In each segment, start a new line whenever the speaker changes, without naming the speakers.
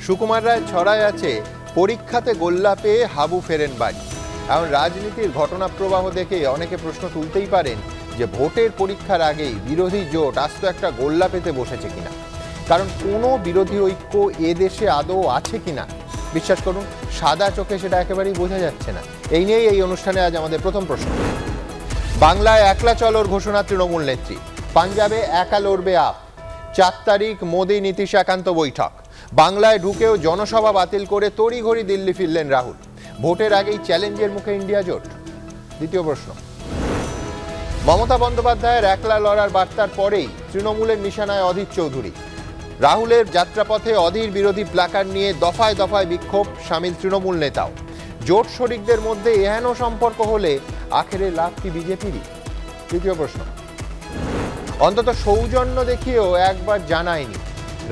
সুকুমার রায় ছড়ায় আছে পরীক্ষাতে গোল্লা পেয়ে হাবু ফেরেন বাড়ি। এখন রাজনীতির ঘটনা প্রবাহ দেখে অনেকে প্রশ্ন তুলতেই পারেন যে ভোটের পরীক্ষার আগেই বিরোধী জোট আস্ত একটা গোল্লা পেতে বসেছে কিনা, কারণ কোনো বিরোধী ঐক্য এ দেশে আদৌ আছে কিনা বিশ্বাস করুন সাদা চোখে সেটা একেবারেই বোঝা যাচ্ছে না। এই নিয়েই এই অনুষ্ঠানে আজ আমাদের প্রথম প্রশ্ন। বাংলায় একলা চলোর ঘোষণা তৃণমূল নেত্রী, পাঞ্জাবে একা লড়বে আপ। 4 তারিখ মোদী নীতিশ একান্ত বৈঠক। বাংলায় ঢুকেও জনসভা বাতিল করে তড়িঘড়ি দিল্লি ফিরলেন রাহুল। ভোটের আগেই চ্যালেঞ্জের মুখে ইন্ডিয়া জোট। দ্বিতীয় প্রশ্ন, মমতা বন্দ্যোপাধ্যায়ের একলা লড়ার বার্তার পরেই তৃণমূলের নিশানায় অধীর চৌধুরী। রাহুলের যাত্রাপথে অধীর বিরোধী প্ল্যাকার্ড নিয়ে দফায় দফায় বিক্ষোভ সামিল তৃণমূল নেতাও। জোট শরিকদের মধ্যে এহেন সম্পর্ক হলে আখেরে লাভ কি বিজেপিরই? তৃতীয় প্রশ্ন, অন্তত সৌজন্য দেখিয়েও একবার জানায়নি।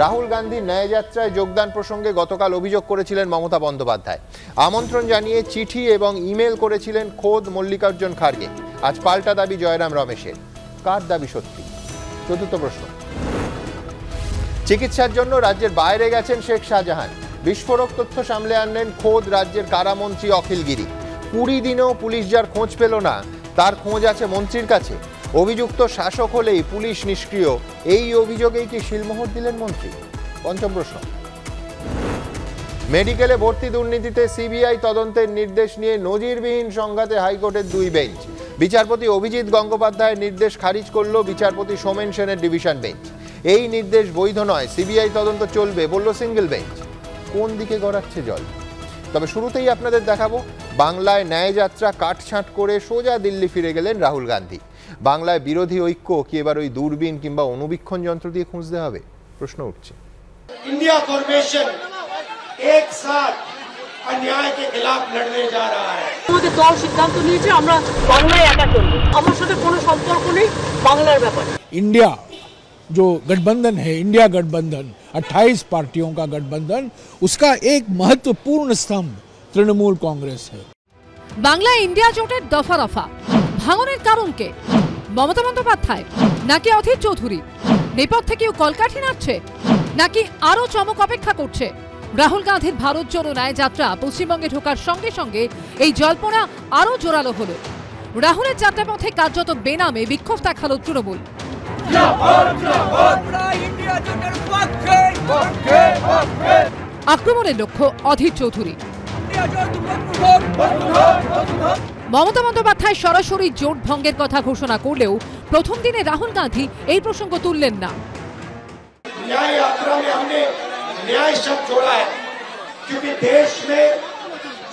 রাহুল গান্ধীর ন্যায়যাত্রায় যোগদান প্রসঙ্গে গতকাল অভিযোগ করেছিলেন মমতা বন্দ্যোপাধ্যায়। আমন্ত্রণ জানিয়ে চিঠি এবং ইমেল করেছিলেন খোদ মল্লিকার্জুন খার্গে। আজ পাল্টা দাবি জয়রাম রমেশের। কার দাবি সত্যি? চতুর্থ প্রশ্ন, চিকিৎসার জন্য রাজ্যের বাইরে গেছেন শেখ শাহজাহান। বিস্ফোরক তথ্য সামলে আনলেন খোদ রাজ্যের কারামন্ত্রী অখিল গিরি। 20 দিনেও পুলিশ যার খোঁজ পেল না, তার খোঁজ আছে মন্ত্রীর কাছে। অভিযুক্ত শাসক হলেই পুলিশ নিষ্ক্রিয়, এই অভিযোগেই কি শিলমোহর দিলেন মন্ত্রী? পঞ্চম প্রশ্ন, মেডিকেলে ভর্তি দুর্নীতিতে সিবিআই তদন্তের নির্দেশ নিয়ে নজিরবিহীন সংঘাতে হাইকোর্টের 2 বেঞ্চ। বিচারপতি অভিজিৎ গঙ্গোপাধ্যায়ের নির্দেশ খারিজ করল বিচারপতি সোমেন সেনের ডিভিশন বেঞ্চ। এই নির্দেশ বৈধ নয়, সিবিআই তদন্ত চলবে বলল সিঙ্গেল বেঞ্চ। কোন দিকে গড়াচ্ছে জল? তবে শুরুতেই আপনাদের দেখাবো বাংলায় ন্যায়যাত্রা কাটছাঁট করে সোজা দিল্লি ফিরে গেলেন রাহুল গান্ধী। বাংলায় বিরোধী ঐক্য কি এবার ওই দূরবীন কিংবা অনুবীক্ষণ যন্ত্র দিয়ে খুঁজতে হবে? প্রশ্ন উঠছে।
इंडिया फॉर्मेशन एक साथ अन्याय के खिलाफ लड़ने जा रहा है।
আমাদের দল সিদ্ধান্ত নিয়েছে আমরা বাংলায় একা চলবো, আমার সাথে কোনো সম্পর্ক নেই বাংলার ব্যাপারে।
इंडिया जो गठबंधन है, इंडिया गठबंधन 28 पार्टियों का गठबंधन, उसका एक महत्वपूर्ण स्तंभ तृणमूल कांग्रेस है।
বাংলা ইন্ডিয়া জোটের দফা দফা ভাঙনের কারণ কে? মমতা বন্দ্যোপাধ্যায় নাকি অধীর চৌধুরী? নেপথ্যে কেউ কলকাঠি নাড়ছে নাকি আরো চমক অপেক্ষা করছে? রাহুল গান্ধীর ভারত জোড়ো ন্যায় যাত্রা পশ্চিমবঙ্গে ঢোকার সঙ্গে সঙ্গে এই জল্পনা আরো জোরালো হলো। রাহুলের যাত্রাপথে কার্যত বেনামে বিক্ষোভ দেখালো তৃণমূল। আক্রমণের লক্ষ্য অধীর চৌধুরী। মমতা বন্দ্যোপাধ্যায় সরাসরি জোট ভঙ্গের কথা ঘোষণা করলেও প্রথম দিনে রাহুল গান্ধী এই প্রসঙ্গ তুললেন না।
न्याय यात्रा में हमने न्याय शब्द जोड़ा है क्योंकि देश में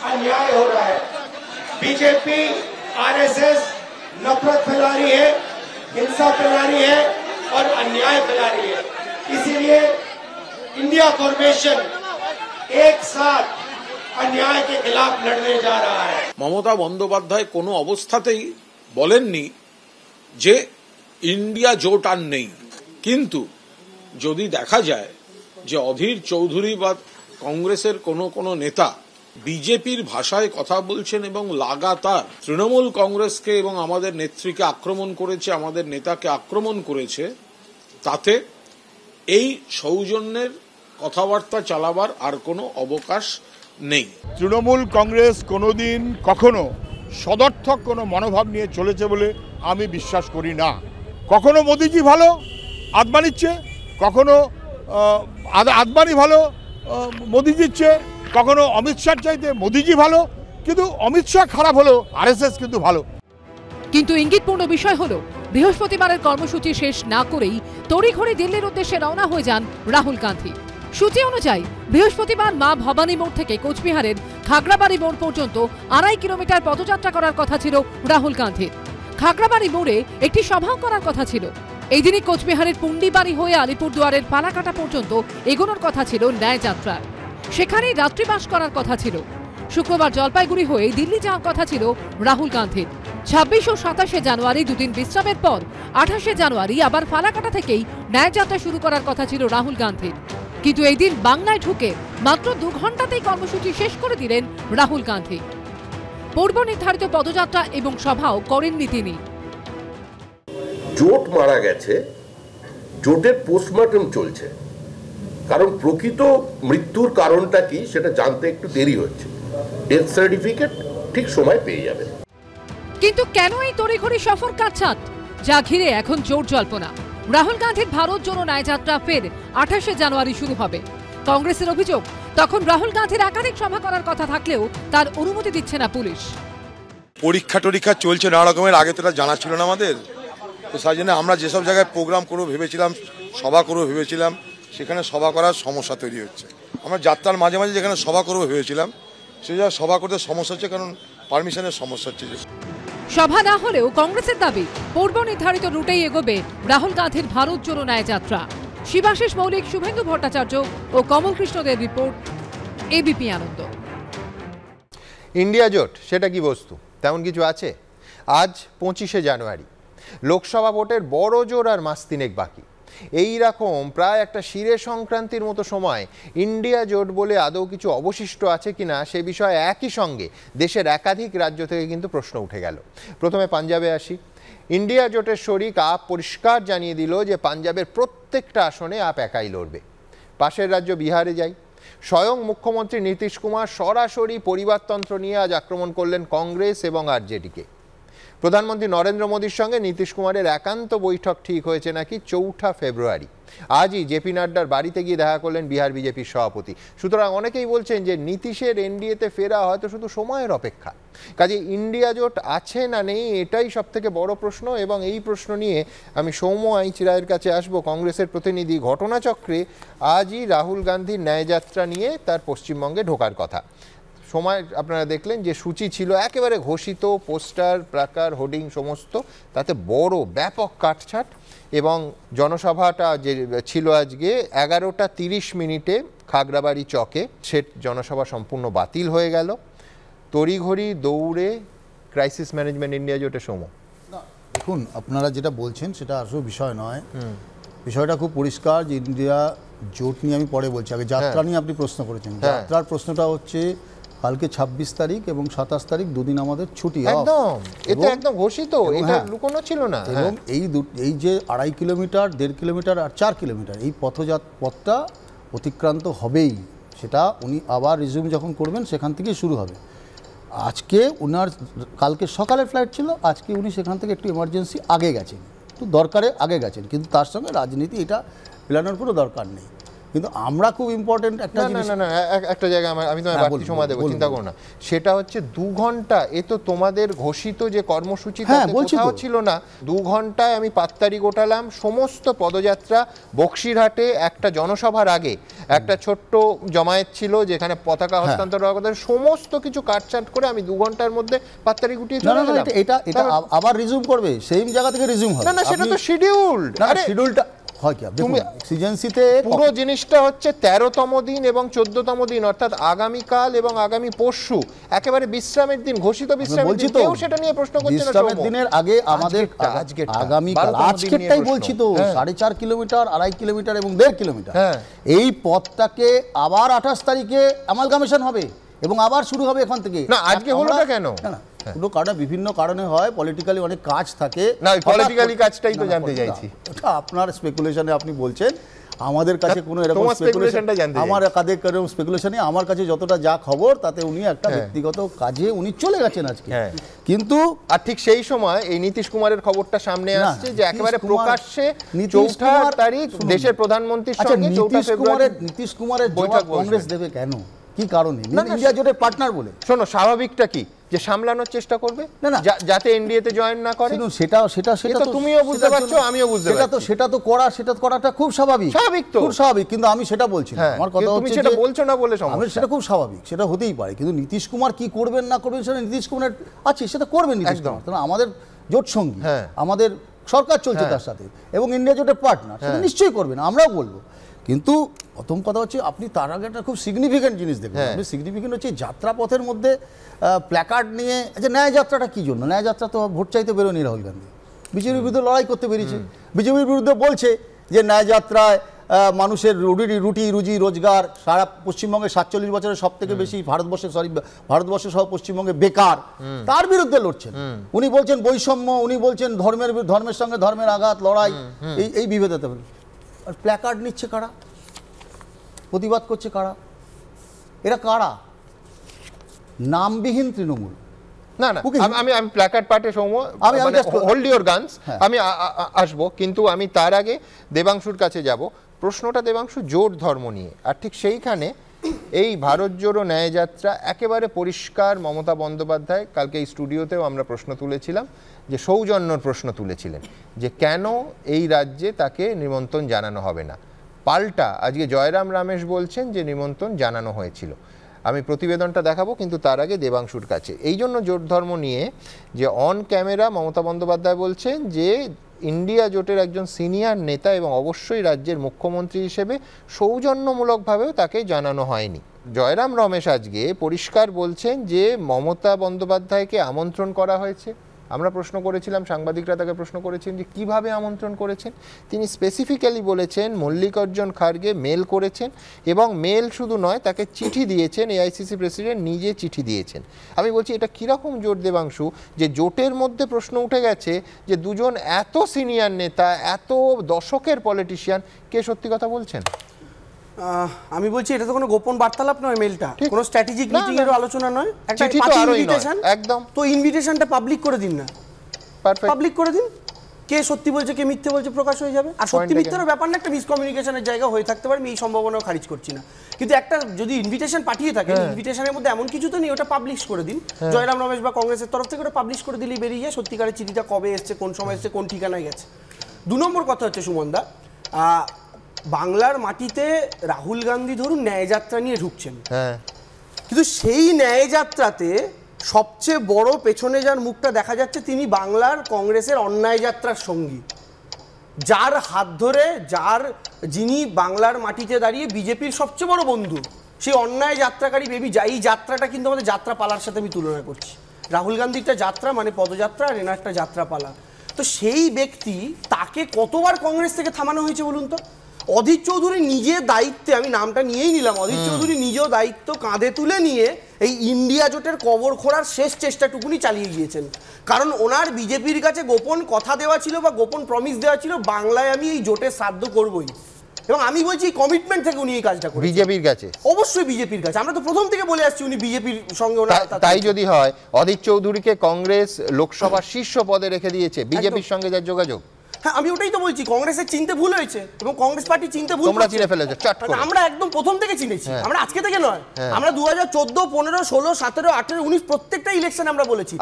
अन्याय हो रहा है। बीजेपी आरएसएस नफरत फैला रही है, हिंसा फैला रही है और अन्याय फैला रही है। इसीलिए इंडिया फॉर्मेशन एक साथ अन्याय के खिलाफ लड़ने जा रहा है।
মমতা বন্দ্যোপাধ্যায় কোনো অবস্থাতেই বলেননি যে ইন্ডিয়া জোট আর নেই, কিন্তু যদি দেখা যায় যে অধীর চৌধুরী বা কংগ্রেসের কোনো নেতা বিজেপির ভাষায় কথা বলছেন এবং লাগাতার তৃণমূল কংগ্রেসকে এবং আমাদের নেত্রীকে আক্রমণ করেছে, আমাদের নেতাকে আক্রমণ করেছে, তাতে এই সৌজন্যের কথাবার্তা চালাবার আর কোনো অবকাশ নেই।
তৃণমূল কংগ্রেস কোনোদিন কখনো সদর্থক কোনো মনোভাব নিয়ে চলেছে বলে আমি বিশ্বাস করি না। কখনো মোদিজি ভালো আদমানির চেয়ে, কখনো আদমানি ভালো মোদিজির চেয়ে, কখনো অমিত শাহ চাইতে মোদিজি ভালো, কিন্তু অমিত শাহ খারাপ হলো আরএসএস কিন্তু ভালো।
কিন্তু ইঙ্গিতপূর্ণ বিষয় হলো বৃহস্পতিবারের কর্মসূচি শেষ না করেই তড়িঘড়ি দিল্লির উদ্দেশ্যে রওনা হয়ে যান রাহুল গান্ধী। সূচি অনুযায়ী বৃহস্পতিবার মা ভবানী মোড় থেকে কোচবিহারের খাগড়াবাড়ি মোড় পর্যন্ত 2.5 কিলোমিটার পদযাত্রা করার কথা ছিল রাহুল গান্ধীর। খাগড়াবাড়ি মোড়ে একটি সভাও করার কথা ছিল। এই দিনই কোচবিহারের পুন্ডিবাড়ি হয়ে আলিপুরদুয়ারের পালাকাটা পর্যন্ত এগোনোর কথা ছিল ন্যায় যাত্রার। সেখানেই রাত্রিবাস করার কথা ছিল। শুক্রবার জলপাইগুড়ি হয়ে দিল্লি যাওয়ার কথা ছিল রাহুল গান্ধীর। 26 ও 27 জানুয়ারি দুদিন বিশ্রামের পর 28 জানুয়ারি আবার ফালাকাটা থেকেই ন্যায় যাত্রা শুরু করার কথা ছিল রাহুল গান্ধীর। কিন্তু এই দিন বাংলায় ঢুকে মাত্র 2 ঘন্টাতেই কর্মসূচি শেষ করে দিলেন রাহুল গান্ধী। পূর্ব নির্ধারিত পদযাত্রা এবং সভাও করেননি তিনি।
জোট মারা গেছে, জোটের পোস্টমর্টম চলছে, কারণ প্রকৃত মৃত্যুর কারণটা কি সেটা জানতে একটু দেরি হচ্ছে। ডেথ সার্টিফিকেট ঠিক সময় পেয়ে যাবে।
কিন্তু কেন এই তড়িঘড়ি সফর কাটছাঁট, যা ঘিরে এখন জোর জল্পনা। রাহুল গান্ধীর ভারত জোড়ো ন্যায়যাত্রা ফের 28শে জানুয়ারি শুরু হবে। কংগ্রেসের অভিযোগ, তখন রাহুল গান্ধীর একাধিক সভা করার কথা থাকলেও তার অনুমতি দিচ্ছে না পুলিশ।
পরীক্ষা চলছে নানা রকমের, আগে তো জানা ছিল না আমাদের, তো সেই জন্য আমরা যেসব জায়গায় প্রোগ্রাম করবো ভেবেছিলাম, সভা করবো ভেবেছিলাম, সেখানে সভা করার সমস্যা তৈরি হচ্ছে। আমরা যাত্রার মাঝে মাঝে যেখানে সভা করবো ভেবেছিলাম সেই জায়গায় সভা করতে সমস্যা হচ্ছে, কারণ পারমিশনের সমস্যা হচ্ছে।
সভা না হলেও কংগ্রেসের দাবি পূর্ব নির্ধারিত রুটেই এগোবে রাহুল গান্ধীর ভারত জোড়ো ন্যায়যাত্রা। শিবাশিস মৌলিক, শুভেন্দু ভট্টাচার্য ও কমল কৃষ্ণদের রিপোর্ট, এবিপি আনন্দ।
ইন্ডিয়া জোট সেটা কি বস্তু, তেমন কিছু আছে? আজ 25শে জানুয়ারি, লোকসভা ভোটের বড় জোর আর মাস তিনেক বাকি। এই রকম প্রায় একটা শিরে সংক্রান্তির মতো সময় ইন্ডিয়া জোট বলে আদৌ কিছু অবশিষ্ট আছে কিনা সে বিষয়ে একই সঙ্গে দেশের একাধিক রাজ্য থেকে কিন্তু প্রশ্ন উঠে গেল। প্রথমে পাঞ্জাবে আসি। ইন্ডিয়া জোটের শরিক আপ পরিষ্কার জানিয়ে দিল যে পাঞ্জাবের প্রত্যেকটা আসনে আপ একাই লড়বে। পাশের রাজ্য বিহারে যাই। স্বয়ং মুখ্যমন্ত্রী নীতিশ কুমার সরাসরি পরিবারতন্ত্র নিয়ে আজ আক্রমণ করলেন কংগ্রেস এবং আরজেডিকে। প্রধানমন্ত্রী নরেন্দ্র মোদীর সঙ্গে নীতিশ কুমারের একান্ত বৈঠক ঠিক হয়েছে নাকি 4 ফেব্রুয়ারি। আজই জেপি নাড্ডার বাড়িতে গিয়ে দেখা করলেন বিহার বিজেপির সভাপতি। সুতরাং অনেকেই বলছেন যে নীতিশের এনডিএতে ফেরা হয়তো শুধু সময়ের অপেক্ষা। কাজে ইন্ডিয়া জোট আছে না নেই, এটাই সব থেকে বড় প্রশ্ন। এবং এই প্রশ্ন নিয়ে আমি সৌম্য আইচ রায়ের কাছে আসব, কংগ্রেসের প্রতিনিধি। ঘটনাচক্রে আজই রাহুল গান্ধীর ন্যায়যাত্রা নিয়ে তার পশ্চিমবঙ্গে ঢোকার কথা। সময় আপনারা দেখলেন যে সূচি ছিল একেবারে ঘোষিত, পোস্টার, প্লাকার, হোর্ডিং সমস্ত, তাতে বড় ব্যাপক কাটছাট। এবং জনসভাটা যে ছিল আজকে 11টা 30 মিনিটে খাগড়াবাড়ি চকে, সে জনসভা সম্পূর্ণ বাতিল হয়ে গেল। তড়িঘড়ি দৌড়ে ক্রাইসিস ম্যানেজমেন্ট ইন্ডিয়া জোটে। সময়
দেখুন, আপনারা যেটা বলছেন সেটা আসলে বিষয় নয়। বিষয়টা খুব পরিষ্কার যে ইন্ডিয়া জোট নিয়ে আমি পরে বলছি, আগে যাত্রা নিয়ে আপনি প্রশ্ন করেছেন। যাত্রার প্রশ্নটা হচ্ছে কালকে 26 তারিখ এবং 27 তারিখ দুদিন আমাদের ছুটি।
একদম, এটা একদম ঘোষিত, এটা লুকোনো ছিল না।
এবং এই যে 2.5 কিলোমিটার, 1.5 কিলোমিটার আর 4 কিলোমিটার এই পথটা অতিক্রান্ত হবেই। সেটা উনি আবার রিজিউম যখন করবেন সেখান থেকেই শুরু হবে। আজকে ওনার কালকে সকালের ফ্লাইট ছিল, আজকে উনি সেখান থেকে একটু এমার্জেন্সি আগে গেছেন, একটু দরকারে আগে গেছেন, কিন্তু তার সঙ্গে রাজনীতি এটা মেলানোর কোনো দরকার নেই। কিন্তু আমরা খুব ইম্পর্টেন্ট একটা জিনিস,
না একটা জায়গায় আমি তোমায় বাড়তি সময় দেবো, চিন্তা করো না। সেটা হচ্ছে 2 ঘন্টা। এ তো তোমাদের ঘোষিত যে কর্মসূচি কোথাও ছিল না। 2 ঘন্টায় আমি পাত্তারি গোটালাম সমস্ত পদযাত্রা। বক্সিরহাটে একটা জনসভার আগে একটা ছোট্ট জমায়েত ছিল যেখানে পতাকা হস্তান্তর হওয়ার কথা, সমস্ত কিছু কাটছাট করে আমি 2 ঘন্টার মধ্যে পাত্তারি গুটিয়ে চলে গেলাম।
এটা আবার রিজিউম করবে, সেম জায়গা থেকে রিজিউম হবে।
না সেটা তো শিডিউলড।
আরে শিডিউলটা হয় কি আপনি এক্সিজেন্সিতে
পুরো জিনিসটা হচ্ছে 13তম দিন এবং 14তম দিন, অর্থাৎ আগামীকাল এবং আগামী পরশু একেবারে বিশ্রামের দিন, ঘোষিত বিশ্রামের দিন। কেউ সেটা নিয়ে প্রশ্ন করছে না।
বিশ্রামের দিনের আগে আমাদের আগামীকাল, আজকেরটাই বলছি তো, 4.5 কিলোমিটার, 2.5 কিলোমিটার এবং 1.5 কিলোমিটার এই পথটাকে আবার 28 তারিখে অ্যামালগামেশন হবে এবং আবার শুরু হবে এখান থেকে।
না আজকে হলো না কেন?
পুরো কারণে বিভিন্ন কারণে হয়, পলিটিক্যালি অনেক কাজ থাকে।
না ওই পলিটিক্যালি কাজটাই তো জানতে চাইছি।
ওটা আপনার স্পেকুলেশনে আপনি বলছেন, আমাদের কাছে কোনো এরকম স্পেকুলেশনটা জানতে চাই। আমার একাধিক এরকম স্পেকুলেশনে আমার কাছে যতটা যা খবর তাতে উনি একটা ব্যক্তিগত কাজে উনি চলে গেছেন আজকে। কিন্তু
আর ঠিক সেই সময় এই নীতিশ কুমারের খবরটা সামনে আসছে যে একেবারে প্রকাশ্যে 4 তারিখ দেশের প্রধানমন্ত্রীর সঙ্গে 4 ফেব্রুয়ারি
নীতিশ কুমারের বৈঠক কংগ্রেস দেবে কেন, কি কারণে? ইন্ডিয়া জোটের পার্টনার বলে।
শোনো, স্বাভাবিকটা কি যে সামলানোর চেষ্টা করবে যাতে এনডিএতে জয়েন না করে।
সেটা
তো তুমিও বুঝতে পারছো, আমিও বুঝতে পারছি।
সেটা করাটা খুব স্বাভাবিক, খুব স্বাভাবিক। কিন্তু আমি সেটা বলছি না, আমার কথা হচ্ছে
সেটা বলছো না বলে সমস্যা।
সেটা খুব স্বাভাবিক, সেটা হতেই পারে। কিন্তু নীতিশ কুমার কি করবেন না করবেন সেটা নীতিশ কুমারের আছে, সেটা করবেন নীতিশ কুমার। কারণ আমাদের জোট সঙ্গী, আমাদের সরকার চলছে তার সাথে এবং ইন্ডিয়া জোটের পার্টনার, সেটা নিশ্চয়ই করবেন, আমরাও বলবো। কিন্তু প্রথম কথা হচ্ছে আপনি তার আগে একটা খুব সিগনিফিকেন্ট জিনিস দেখবেন। আপনি সিগনিফিকেন্ট হচ্ছে যাত্রাপথের মধ্যে প্ল্যাকার্ড নিয়ে। আচ্ছা, ন্যায় যাত্রাটা কী জন্য? ন্যায় যাত্রা তো ভোট চাইতে বেরোনি রাহুল গান্ধী, বিজেপির বিরুদ্ধে লড়াই করতে বেরিয়েছে। বিজেপির বিরুদ্ধে বলছে যে ন্যায় যাত্রায় মানুষের রুটি রুজি রোজগার, সারা পশ্চিমবঙ্গে 47 বছরের সব থেকে বেশি ভারতবর্ষ সহ পশ্চিমবঙ্গে বেকার, তার বিরুদ্ধে লড়ছেন। উনি বলছেন বৈষম্য, উনি বলছেন ধর্মের সঙ্গে ধর্মের আঘাত, লড়াই, এই বিভেদতা। আর প্ল্যাকার্ড নিচ্ছে কারা? প্রতিবাদ করছে কারা? এরা কারা? নামবিহীন তৃণমূল।
না না, আমি প্ল্যাকার্ড পার্টে সৌম্য, হোল্ড ইওর গানস, আমি আসবো, কিন্তু আমি তার আগে দেবাংশুর কাছে যাব। প্রশ্নটা দেবাংশু জোট ধর্ম নিয়ে, আর ঠিক সেইখানে এই ভারত জোড়ো ন্যায়যাত্রা একেবারে পরিষ্কার। মমতা বন্দ্যোপাধ্যায় কালকে এই স্টুডিওতেও আমরা প্রশ্ন তুলেছিলাম, যে সৌজন্যর প্রশ্ন তুলেছিলেন যে কেন এই রাজ্যে তাকে নিমন্ত্রণ জানানো হবে না। পাল্টা আজকে জয়রাম রমেশ বলছেন যে নিমন্ত্রণ জানানো হয়েছিল। আমি প্রতিবেদনটা দেখাবো, কিন্তু তার আগে দেবাংশুর কাছে। এই জন্য জোট ধর্ম নিয়ে যে অন ক্যামেরা মমতা বন্দ্যোপাধ্যায় বলছেন যে ইন্ডিয়া জোটের একজন সিনিয়র নেতা এবং অবশ্যই রাজ্যের মুখ্যমন্ত্রী হিসেবে সৌজন্যমূলকভাবেও তাকে জানানো হয়নি। জয়রাম রমেশ আজকে পরিষ্কার বলছেন যে মমতা বন্দ্যোপাধ্যায়কে আমন্ত্রণ করা হয়েছে। আমরা প্রশ্ন করেছিলাম, সাংবাদিকরা তাকে প্রশ্ন করেছেন যে কিভাবে আমন্ত্রণ করেছেন। তিনি স্পেসিফিক্যালি বলেছেন মল্লিকার্জুন খাড়গে মেল করেছেন, এবং মেল শুধু নয়, তাকে চিঠি দিয়েছেন। এআইসিসি প্রেসিডেন্ট নিজে চিঠি দিয়েছেন। আমি বলছি এটা কীরকম জোট দেবাংশু, যে জোটের মধ্যে প্রশ্ন উঠে গেছে যে দুজন এত সিনিয়র নেতা, এত দশকের পলিটিশিয়ান, কে সত্যি কথা বলছেন?
আমি বলছি এটা তো কোনো গোপন বার্তালাপ নয়, মেলটা কোনো স্ট্র্যাটেজিক মিটিং এর আলোচনা নয়, একটা ইনভিটেশন। একদম, তো ইনভিটেশনটা পাবলিক করে দিন না, পাবলিক করে দিন। কে সত্যি বলছে কে মিথ্যে বলছে প্রকাশ হয়ে যাবে। আর সত্যি মিথ্যার ব্যাপার না, একটা মিসকমিউনিকেশনের জায়গা হয়ে থাকতে পারে, আমি এই সম্ভাবনাও খারিজ করছি না। কিন্তু একটা যদি ইনভিটেশন পাঠিয়ে থাকে, ইনভিটেশনের মধ্যে এমন কিছু তো নেই, ওটা পাবলিশ করে দিন। জয়রাম রমেশ বা কংগ্রেসের তরফ থেকে ওটা পাবলিশ করে দিলেই বেরিয়ে যায় সত্যিকারের চিঠিটা কবে এসছে, কোন সময় এসছে, কোন ঠিকানায় গেছে। 2 নম্বর কথা হচ্ছে সুমনদা, বাংলার মাটিতে রাহুল গান্ধী ধরুন ন্যায়যাত্রা নিয়ে ঢুকছেন, কিন্তু সেই ন্যায়যাত্রাতে সবচেয়ে বড় পেছনে যার মুখটা দেখা যাচ্ছে তিনি বাংলার কংগ্রেসের অন্যায় যাত্রার সঙ্গী, যার হাত ধরে যিনি বাংলার মাটিতে দাঁড়িয়ে বিজেপির সবচেয়ে বড় বন্ধু, সেই অন্যায় যাত্রাকারী বেবি। এই যাত্রাটা কিন্তু আমাদের যাত্রাপালার সাথে আমি তুলনা করছি। রাহুল গান্ধীর যাত্রা মানে পদযাত্রা, আর এনার একটা যাত্রাপালা। তো সেই ব্যক্তি, তাকে কতবার কংগ্রেস থেকে থামানো হয়েছে বলুন তো? অধীর চৌধুরী নিজের দায়িত্বে, আমি নামটা নিয়েই নিলাম, অধীর চৌধুরী নিজেও দায়িত্ব কাঁধে তুলে নিয়ে এই ইন্ডিয়া জোটের কবর খোঁড়ার শেষ চেষ্টাটুকুনি চালিয়ে গিয়েছেন। কারণ ওনার বিজেপির কাছে গোপন কথা দেওয়া ছিল বা গোপন প্রমিস দেওয়া ছিল, বাংলায় আমি এই জোটের শ্রাদ্ধ করবই। এবং আমি বলছি কমিটমেন্ট থেকে উনি এই কাজটা করেন
বিজেপির কাছে,
অবশ্যই বিজেপির কাছে। আমরা তো প্রথম থেকে বলে আসছি উনি বিজেপির সঙ্গে।
তাই যদি হয়, অধীর চৌধুরীকে কংগ্রেস লোকসভার শীর্ষ পদে রেখে দিয়েছে, বিজেপির সঙ্গে যার যোগাযোগ।
হ্যাঁ, আমি ওটাই তো বলছি, কংগ্রেসের চিনতে ভুল হয়েছে এবং কংগ্রেস পার্টি চিনতে ভুল।
তোমরা চিনে ফেলেছো চট করে।
আমরা একদম প্রথম থেকে চিনেছি, আমরা আজকে থেকে নয়। আমরা 2014, 15, 16, 17, 18, 19 প্রত্যেকটা ইলেকশনে আমরা বলেছি।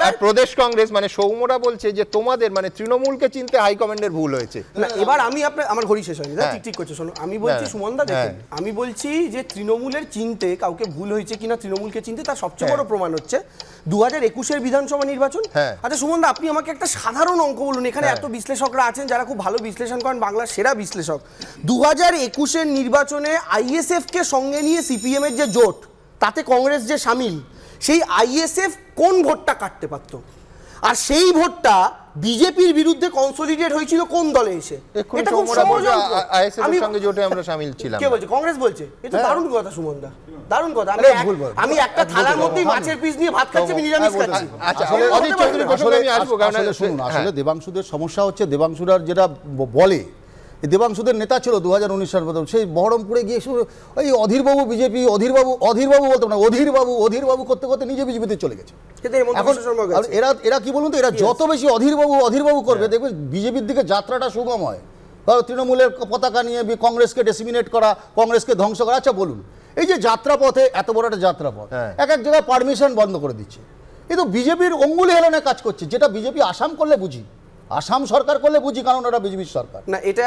আর প্রদেশ কংগ্রেস মানে সৌম্যরা বলছে যে তোমাদের মানে তৃণমূলকে চিনতে হাইকমান্ডের ভুল হয়েছে।
না, এবার আমি আমার ঘড়ি শেষ হয়নি, ঠিক করছে, শোনো আমি বলছি সুমনদা, দেখেন আমি বলছি যে তৃণমূলের চিনতে কাউকে ভুল হয়েছে কিনা, তৃণমূলকে চিনতে তার সবচেয়ে বড় প্রমাণ হচ্ছে 2021-এর বিধানসভা নির্বাচন। আচ্ছা সুমনদা, আপনি আমাকে একটা সাধারণ অঙ্ক বলুন, এখানে এত বিশ্লেষকরা আছেন যারা খুব ভালো বিশ্লেষণ করেন, বাংলার সেরা বিশ্লেষক। 2021-এর নির্বাচনে আইএসএফ কে সঙ্গে নিয়ে সিপিএম এর যে জোট, তাতে কংগ্রেস যে সামিল, সেই আইএসএফ কোন ভোটটা কাটতে পারত? আর সেই ভোটটা বিজেপির বিরুদ্ধে কনসলিডেট হয়েছিল কোন দলে এসে? এটা খুব সহজ অঙ্ক।
আমি সঙ্গে জোটে আমরা শামিল ছিলাম।
কে বলছে? কংগ্রেস বলছে। এটা দারুণ কথা সুমনদা, দারুণ কথা। আমি একটা থালার মধ্যেই মাছের পিস নিয়ে ভাত খাচ্ছি, আমি নিরামিষ খাচ্ছি।
আচ্ছা, অধীর চৌধুরী প্রসঙ্গে আমি আসবো, কারণ
শুনুন, আসলে দেবাংশুদের সমস্যা হচ্ছে, দেবাংশুরার যেটা বলে, দেবাংশুদের নেতা ছিল 2019 সাল পর্যন্ত, সেই বহরমপুরে গিয়ে ওই অধীরবাবু বিজেপি, অধীরবাবু বলতো না, অধীরবাবু করতে করতে নিজে বিজেপিতে চলে গেছে। এরা কি বলুন তো, এরা যত বেশি অধীরবাবু করবে, দেখবে বিজেপির দিকে যাত্রাটা সুগম হয়। কারণ তৃণমূলের পতাকা নিয়ে কংগ্রেসকে ডেসিমিনেট করা, কংগ্রেসকে ধ্বংস করা। আচ্ছা বলুন, এই যে যাত্রাপথে এত বড় একটা যাত্রাপথ, এক জায়গায় পারমিশন বন্ধ করে দিচ্ছে, কিন্তু বিজেপির অঙ্গুলি হেলনে কাজ করছে, যেটা বিজেপি আসাম করলে বুঝি, আসাম সরকার করলে বুঝি, কারণ ওটা বিজেপির সরকার না। এটা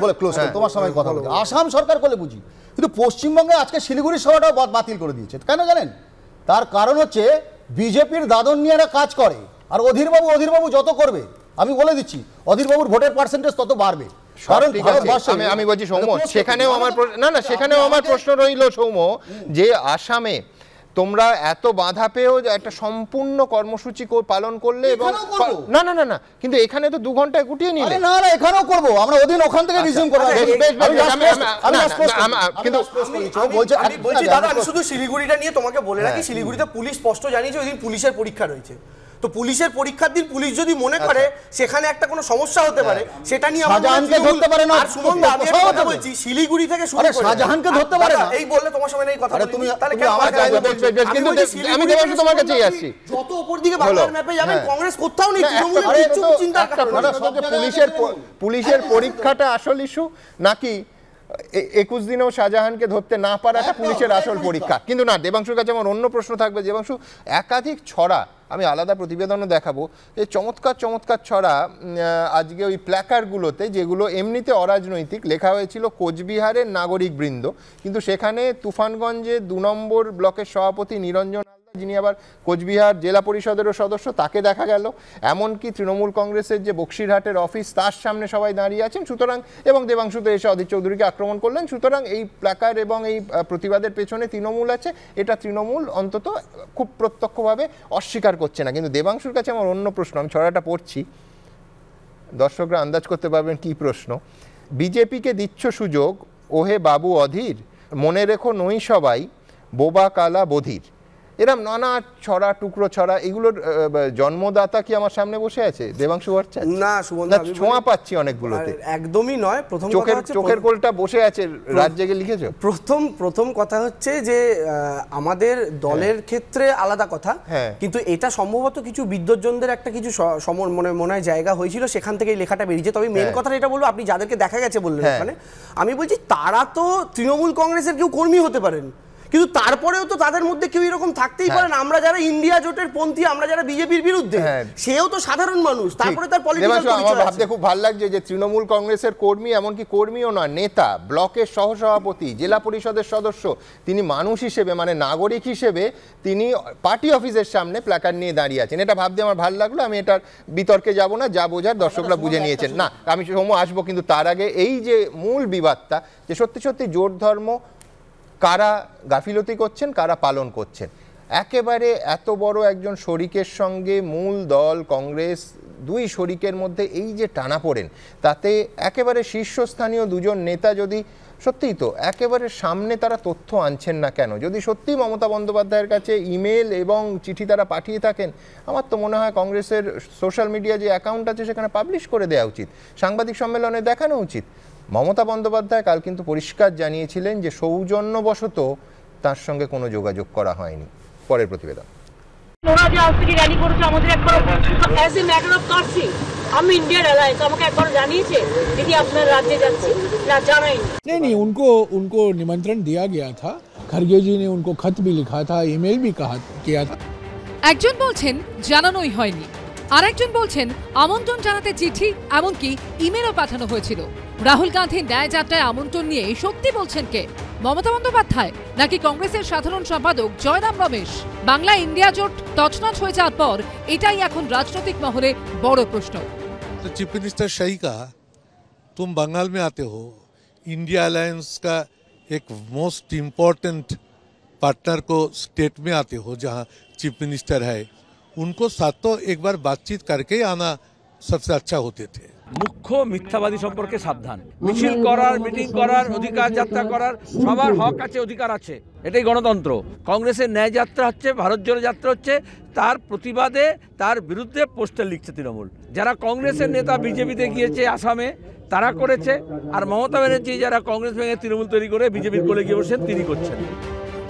বলে ক্লোজ করে তোমার সময় কথা বলছি, আসাম সরকার করলে বুঝি, কিন্তু পশ্চিমবঙ্গে আজকে শিলিগুড়ি সভাটাও বাতিল করে দিয়েছে। কেন জানেন? তার কারণ হচ্ছে বিজেপির দাদন নিয়ে এরা কাজ করে, আর অধীরবাবু যত করবে, আমি বলে দিচ্ছি, অধীরবাবুর ভোটের পার্সেন্টেজ তত বাড়বে।
আমি বলছি সৌম্য, সেখানেও আমার প্রশ্ন রইল সৌম্য, যে আসামে তোমরা এত বাধা পেয়েও একটা সম্পূর্ণ কর্মসূচি পালন করলে, এবং না কিন্তু এখানে তো 2 ঘন্টায় গুটিয়ে নিলে।
না, এখানেও করব আমরা, ওদিন ওখান থেকে রিজিউম করব।
আমি বলছি দাদা, আমি শুধু শিলিগুড়িটা নিয়ে তোমাকে বলে রাখি, শিলিগুড়িতে পুলিশ স্পষ্ট জানিয়েছে ওই দিন পুলিশের পরীক্ষা রয়েছে। তো পুলিশের পরীক্ষার দিন পুলিশ যদি মনে করে সেখানে একটা কোনো সমস্যা হতে পারে সেটা নিয়ে
শাহজাহানকে ধরতে পারে না।
আর সুমন দা, আমি একটা কথা বলছি, শিলিগুড়ি থেকে শুরু করে
শাহজাহানকে ধরতে পারে না
এই বললে তোমার সময় নেই কথা বলি।
তুমি
তাহলে
কিন্তু আমি দেবাংশু তোমার কাছেই আসছি,
যত উপর দিকে বাংলার ম্যাপে যাবেন কংগ্রেস কোথাও নেই, তৃণমূলের কিছু চিন্তা করেন না।
পুলিশের পরীক্ষাটা আসল ইস্যু নাকি 21 দিনেও শাহজাহানকে ধরতে না পারাটা পুলিশের আসল পরীক্ষা? কিন্তু না, দেবাংশুর কাছে আমার অন্য প্রশ্ন থাকবে। দেবাংশু, একাধিক ছড়া, আমি আলাদা প্রতিবেদনও দেখাবো, যে চমৎকার চমৎকার ছড়া আজকে ওই প্ল্যাকার্ডগুলোতে, যেগুলো এমনিতে অরাজনৈতিক, লেখা হয়েছিল কোচবিহারের নাগরিক বৃন্দ, কিন্তু সেখানে তুফানগঞ্জে 2 নম্বর ব্লকের সভাপতি নিরঞ্জন, যিনি আবার কোচবিহার জেলা পরিষদেরও সদস্য, তাকে দেখা গেল। এমনকি তৃণমূল কংগ্রেসের যে বক্সিরহাটের অফিস, তার সামনে সবাই দাঁড়িয়ে আছেন। সুতরাং, এবং দেবাংশুতে এসে অধীর চৌধুরীকে আক্রমণ করলেন। সুতরাং এই প্ল্যাকার্ড এবং এই প্রতিবাদের পেছনে তৃণমূল আছে, এটা তৃণমূল অন্তত খুব প্রত্যক্ষভাবে অস্বীকার করছে না। কিন্তু দেবাংশুর কাছে আমার অন্য প্রশ্ন, আমি ছড়াটা পড়ছি, দর্শকরা আন্দাজ করতে পারবেন কি প্রশ্ন। বিজেপিকে দিচ্ছ সুযোগ, ওহে বাবু অধীর, মনে রেখো নই সবাই বোবা কালা বধির। এরম নানা ছড়া, টুকরো ছড়া, এগুলোর জন্মদাতা কি আমার সামনে বসে আছে? দেবাংশু ভট্টাচার্য?
না সুমন,
ছোঁয়া পাচ্ছি অনেকগুলোতে।
একদমই নয়। প্রথম
চোখের কোলটা বসে আছে, রাত জেগে লিখেছো।
প্রথম কথা হচ্ছে যে আমাদের দলের ক্ষেত্রে আলাদা কথা, কিন্তু এটা সম্ভবত কিছু বিদ্বজ্জনদের একটা কিছু মনে হয় জায়গা হয়েছিল, সেখান থেকে লেখাটা বেরিয়েছে। তবে মেন কথাটা এটা বলবো, আপনি যাদেরকে দেখা গেছে বললেন ওখানে, আমি বলছি তারা তো তৃণমূল কংগ্রেসের কেউ কর্মী হতে পারেন, কিন্তু তারপরেও তো তাদের মধ্যে কেউ এরকম থাকতেই পারেন। আমরা যারা ইন্ডিয়া জোটের পন্থী, আমরা যারা বিজেপির বিরুদ্ধে, সেও তো সাধারণ মানুষ, তারপরে তার পলিটিক্যাল পরিচয় আছে।
আমার ভাবতে খুব ভালো লাগছে যে তৃণমূল কংগ্রেসের কর্মী, এমনকি কর্মীও নয়, নেতা, ব্লকের সহসভাপতি, জেলা পরিষদের সদস্য, তিনি মানুষ হিসেবে, মানে নাগরিক হিসেবে তিনি পার্টি অফিসের সামনে প্ল্যাকার্ড নিয়ে দাঁড়িয়ে আছেন। এটা ভাবতে আমার ভালো লাগলো। আমি এটার বিতর্কে যাব না, যা বোঝার দর্শকরা বুঝে নিয়েছেন। না, আমি সময় আসবো, কিন্তু তার আগে এই যে মূল বিবাদটা, যে সত্যি সত্যি জোট ধর্ম কারা গাফিলতি করছেন, কারা পালন করছেন। একেবারে এত বড় একজন শরিকের সঙ্গে মূল দল কংগ্রেস, 2 শরিকের মধ্যে এই যে টানাপোড়েন, তাতে একেবারে শীর্ষস্থানীয় 2জন নেতা যদি সত্যিই তো একেবারে সামনে তারা তথ্য আনছেন না কেন? যদি সত্যি মমতা বন্দ্যোপাধ্যায়ের কাছে ইমেল এবং চিঠি তারা পাঠিয়ে থাকেন, আমার তো মনে হয় কংগ্রেসের সোশ্যাল মিডিয়া যে অ্যাকাউন্ট আছে সেখানে পাবলিশ করে দেওয়া উচিত, সাংবাদিক সম্মেলনে দেখানো উচিত। মমতা বন্দ্যোপাধ্যায় কাল কিন্তু পরিষ্কার জানিয়েছিলেন যে সৌজন্যবশত তার সঙ্গে কোনো যোগাযোগ করা হয়নি। পরের প্রতিবেদন।
ওরা যে আজ থেকে র্যালি করেছে, আমাদের একবার অ্যাজ এ ম্যাটার অফ কার্সি, আমি ইন্ডিয়ান অ্যালায়েন্স, আমাকে একবার জানিয়েছে যদি আপনার রাজ্যে যাচ্ছি না, জানাইনি।
नहीं, उनको निमंत्रण दिया गया था। खरगे जी ने उनको खत भी लिखा था, ईमेल भी किया था।
একজন বলছেন জানানোই হয়নি, আর একজন বলছেন আমন্ত্রণ জানাতে চিঠি, এমনকি ইমেলও পাঠানো হয়েছিল। রাহুল গান্ধীর ন্যায় যাত্রায় আমন্ত্রণ নিয়ে সত্যি বলছেন কে? মমতা বন্দ্যোপাধ্যায় নাকি কংগ্রেসের সাধারণ সম্পাদক জয়রাম রমেশ? বাংলা ইন্ডিয়া জোট তছনছ হয়ে যাওয়ার পর এটাই এখন রাজনৈতিক মহলে বড় প্রশ্ন।
तो चीफ मिनिस्टर सही कहा, तुम बंगाल में आते हो, इंडिया अलायंस का एक मोस्ट इम्पोर्टेंट पार्टनर को स्टेट में आते हो जहां चीफ मिनिस्टर है, उनको साथ तो एक बार बातचीत करके आना सबसे अच्छा होते थे।
মুখ্য মিথ্যাবাদী সম্পর্কে সাবধান। মিছিল করার, মিটিং করার অধিকার, যাত্রা করার সবার হক আছে, অধিকার আছে, এটাই গণতন্ত্র। কংগ্রেসের ন্যায় যাত্রা হচ্ছে, ভারত জোড়ো যাত্রা হচ্ছে, তার প্রতিবাদে, তার বিরুদ্ধে পোস্টার লিখছে তৃণমূল। যারা কংগ্রেসের নেতা বিজেপিতে গিয়েছে আসামে, তারা করেছে, আর মমতা ব্যানার্জি যারা কংগ্রেস ভেঙে তৃণমূল তৈরি করে বিজেপির কোলে গিয়ে বসেন, তিনি করছেন।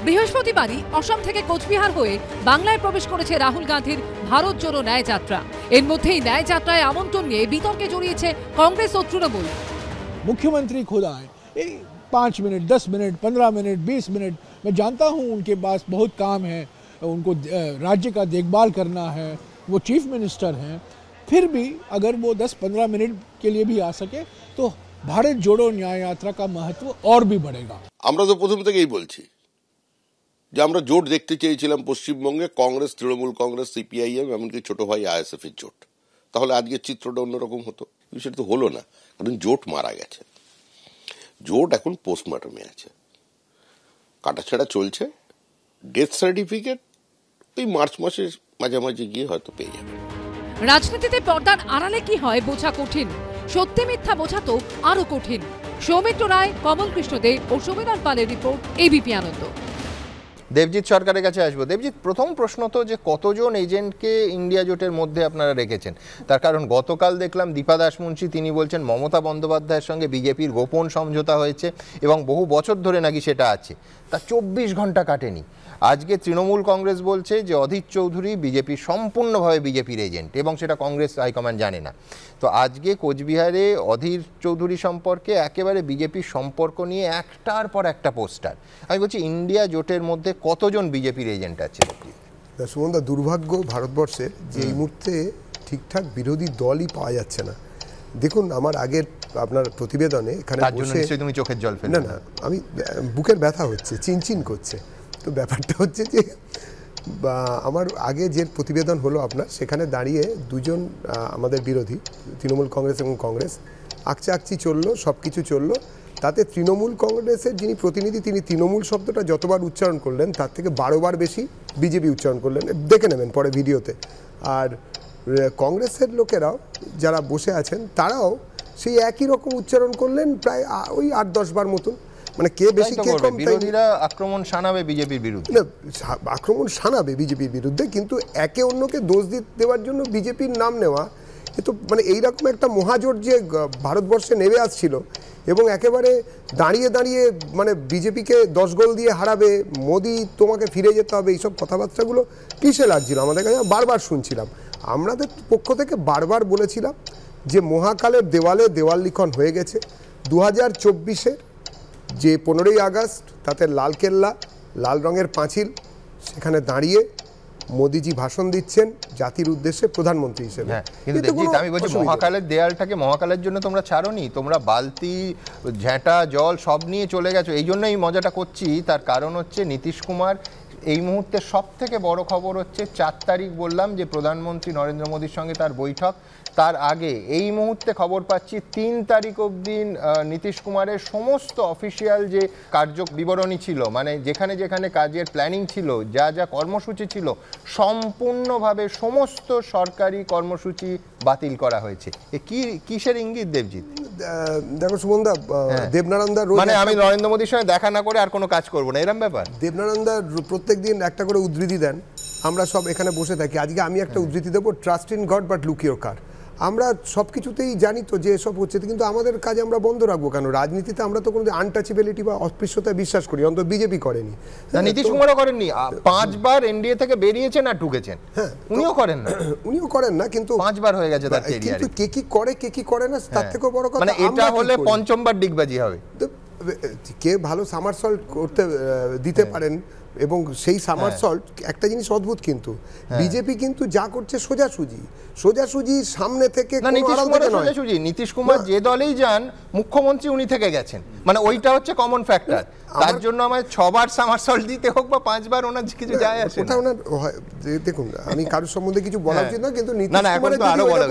বৃহস্পতিবারই অসম থেকে কোচবিহার হয়ে বাংলায় প্রবেশ করেছে রাহুল গান্ধীর ভারত জোড়ো ন্যায় যাত্রা। এর মধ্যেই ন্যায় যাত্রায় আমন্ত্রণ নিয়ে বিতর্কে জড়িয়েছে কংগ্রেস ও তৃণমূল।
मुख्यमंत्री खुद आए, 5 मिनट, 10 मिनट, 15 मिनट, 20 मिनट, मैं जानता हूं उनके पास बहुत काम है, उनको राज्य का देखभाल करना है, वो चीफ मिनिस्टर हैं, फिर भी अगर वो 10-15 मिनट के लिए भी आ सके तो भारत जोड़ो न्याय यात्रा का महत्व और भी बढ़ेगा।
আমরা তো প্রথম থেকেই বলছি যে আমরা জোট দেখতে চেয়েছিলাম পশ্চিমবঙ্গে, কংগ্রেস, তৃণমূল কংগ্রেস, সিপিআইএম, এমনকি ছোট ভাই আইএসএফ এর জোট। তাহলে আজকের চিত্রটা অন্যরকম হতো, সেটা তো হলো না, কারণ জোট মারা গেছে। জোট এখন পোস্টমর্টমে আছে, কাটাছেড়া চলছে। ডেথ সার্টিফিকেট ওই মার্চ মাসের মাঝামাঝি গিয়ে হয়তো পেয়ে যাবে।
রাজনীতিতে পর্দার আড়ালে কি হয় বোঝা কঠিন, সত্যি মিথ্যা বোঝা তো আরো কঠিন। সৌমিত্র রায়, কমল কৃষ্ণ দে ও সমীরণ পালের রিপোর্ট, এবিপি আনন্দ।
দেবজিৎ সরকারের কাছে আসবো। দেবজিৎ, প্রথম প্রশ্ন তো যে কতজন এজেন্টকে ইন্ডিয়া জোটের মধ্যে আপনারা রেখেছেন, তার কারণ গতকাল দেখলাম দীপা দাসমুন্সী তিনি বলছেন মমতা বন্দ্যোপাধ্যায়ের সঙ্গে বিজেপির গোপন সমঝোতা হয়েছে এবং বহু বছর ধরে নাকি সেটা আছে, তা 24 ঘন্টা কাটেনি। আজকে তৃণমূল কংগ্রেস বলছে যে অধীর চৌধুরী বিজেপির সম্পূর্ণভাবে বিজেপির এজেন্ট এবং সেটা কংগ্রেস হাইকমান্ড জানে না। তো আজকে কোচবিহারে অধীর চৌধুরী সম্পর্কে একেবারে বিজেপির সম্পর্ক নিয়ে একটার পর একটা পোস্টার। আমি বলছি ইন্ডিয়া জোটের মধ্যে কতজন বিজেপির এজেন্ট আছে?
সুমনদা, দুর্ভাগ্য ভারতবর্ষের যে এই মুহূর্তে ঠিকঠাক বিরোধী দলই পাওয়া যাচ্ছে না। দেখুন, আমার আগের আপনার প্রতিবেদনে এখানে বসে
তুমি চোখের জল ফেলে
না, আমি বুকের ব্যথা হচ্ছে, চিনচিন করছে। তো ব্যাপারটা হচ্ছে যে আমার আগে যে প্রতিবেদন হলো আপনার, সেখানে দাঁড়িয়ে দুজন আমাদের বিরোধী তৃণমূল কংগ্রেস এবং কংগ্রেস আকচি চললো, সব কিছু চললো। তাতে তৃণমূল কংগ্রেসের যিনি প্রতিনিধি তিনি তৃণমূল শব্দটা যতবার উচ্চারণ করলেন তার থেকে 12 বার বেশি বিজেপি উচ্চারণ করলেন, দেখে নেবেন পরে ভিডিওতে। আর কংগ্রেসের লোকেরাও যারা বসে আছেন তারাও সেই একই রকম উচ্চারণ করলেন প্রায় ওই 8-10 বার মতন। মানে কে বেশি কে কম,
বিরোধীরা আক্রমণ শানাবে বিজেপির বিরুদ্ধে,
আক্রমণ শানাবে বিজেপির বিরুদ্ধে, কিন্তু একে অন্যকে দোষ দেওয়ার জন্য বিজেপির নাম নেওয়া, এ তো মানে এইরকম একটা মহাজোট যে ভারতবর্ষে নেমে আসছিল এবং একেবারে দাঁড়িয়ে দাঁড়িয়ে মানে বিজেপিকে 10 গোল দিয়ে হারাবে, মোদি তোমাকে ফিরে যেতে হবে, এইসব কথাবার্তাগুলো কিসে লাগছিল আমাদের কাছে, বারবার শুনছিলাম। আমাদের পক্ষ থেকে বারবার বলেছিলাম যে মহাকালের দেওয়ালে দেওয়াল লিখন হয়ে গেছে। 2024-এর যে 15ই আগস্ট তাতে লালকেল্লা, লাল রঙের পাঁচিল, সেখানে দাঁড়িয়ে মোদিজি ভাষণ দিচ্ছেন জাতির উদ্দেশ্যে প্রধানমন্ত্রী হিসেবে।
কিন্তু দেবজিৎ, আমি বলছি মহাকালের দেয়ালটাকে মহাকালের জন্য তোমরা ছাড়োনি, তোমরা বালতি ঝেঁটা জল সব নিয়ে চলে গেছো। এই জন্যই মজাটা করছি, তার কারণ হচ্ছে নীতিশ কুমার এই মুহূর্তে সব থেকে বড় খবর হচ্ছে 4 তারিখ বললাম যে প্রধানমন্ত্রী নরেন্দ্র মোদীর সঙ্গে তার বৈঠক, তার আগে এই মুহূর্তে খবর পাচ্ছি 3 তারিখ অবধি নীতিশ কুমারের সমস্ত অফিসিয়াল যে কার্য বিবরণী ছিল, মানে যেখানে যেখানে কাজের প্ল্যানিং ছিল, যা যা কর্মসূচি ছিল, সম্পূর্ণভাবে সমস্ত সরকারি কর্মসূচি বাতিল করা হয়েছে। কিসের ইঙ্গিত দেবজিৎ?
দেখো সুমনদা, দেবনারায়ণদা
মানে আমি নরেন্দ্র মোদীর সঙ্গে দেখা না করে আর কোনো কাজ করবো না, এরকম ব্যাপার?
দেবনারায়ণদা প্রত্যেকদিন একটা করে উদ্ধৃতি দেন, আমরা সব এখানে বসে থাকি। আজকে আমি একটা উদ্ধৃতি দেবো, trust in god but look your কার। আমরা সব কিছুতেই জানি তো যে এসব হচ্ছে, কিন্তু আমাদের কাজ আমরা বন্ধ রাখবো কেন? রাজনীতিতে আমরা তো কোনো আনটাচেবিলিটি বা অস্পৃশ্যতায় বিশ্বাস করি, অন্তত বিজেপি করেনি,
নীতিশ কুমারও করেননি। 5 বার এনডিএ থেকে বেরিয়েছেন আর ঢুকেছেন, উনিও করেন না,
উনিও করেন না, কিন্তু
5 বার হয়ে গেছে তার ক্যারিয়ারে।
কিন্তু কে কি করে কে কি করে না তার থেকেও বড় কথা,
মানে এটা হলে 5ম বার ডিগবাজি হবে।
কে ভালো সামারসল্ট করতে দিতে পারেন, এবং সেই সামারসল্ট একটা জিনিস অদ্ভুত, কিন্তু বিজেপি কিন্তু যা করছে সোজাসুজি সামনে থেকে,
নীতিশ কুমার যে দলেই যান মুখ্যমন্ত্রী উনি থেকে গেছেন, মানে ওইটা হচ্ছে কমন ফ্যাক্টর। তার জন্য আমায় 6 বার সামারসল্ট দিতে হোক বা 5 বার, ওনার কিছু যায় আসে না।
দেখুন, আমি কারোর সম্বন্ধে কিছু বলা উচিত না, কিন্তু নীতিশ কুমারের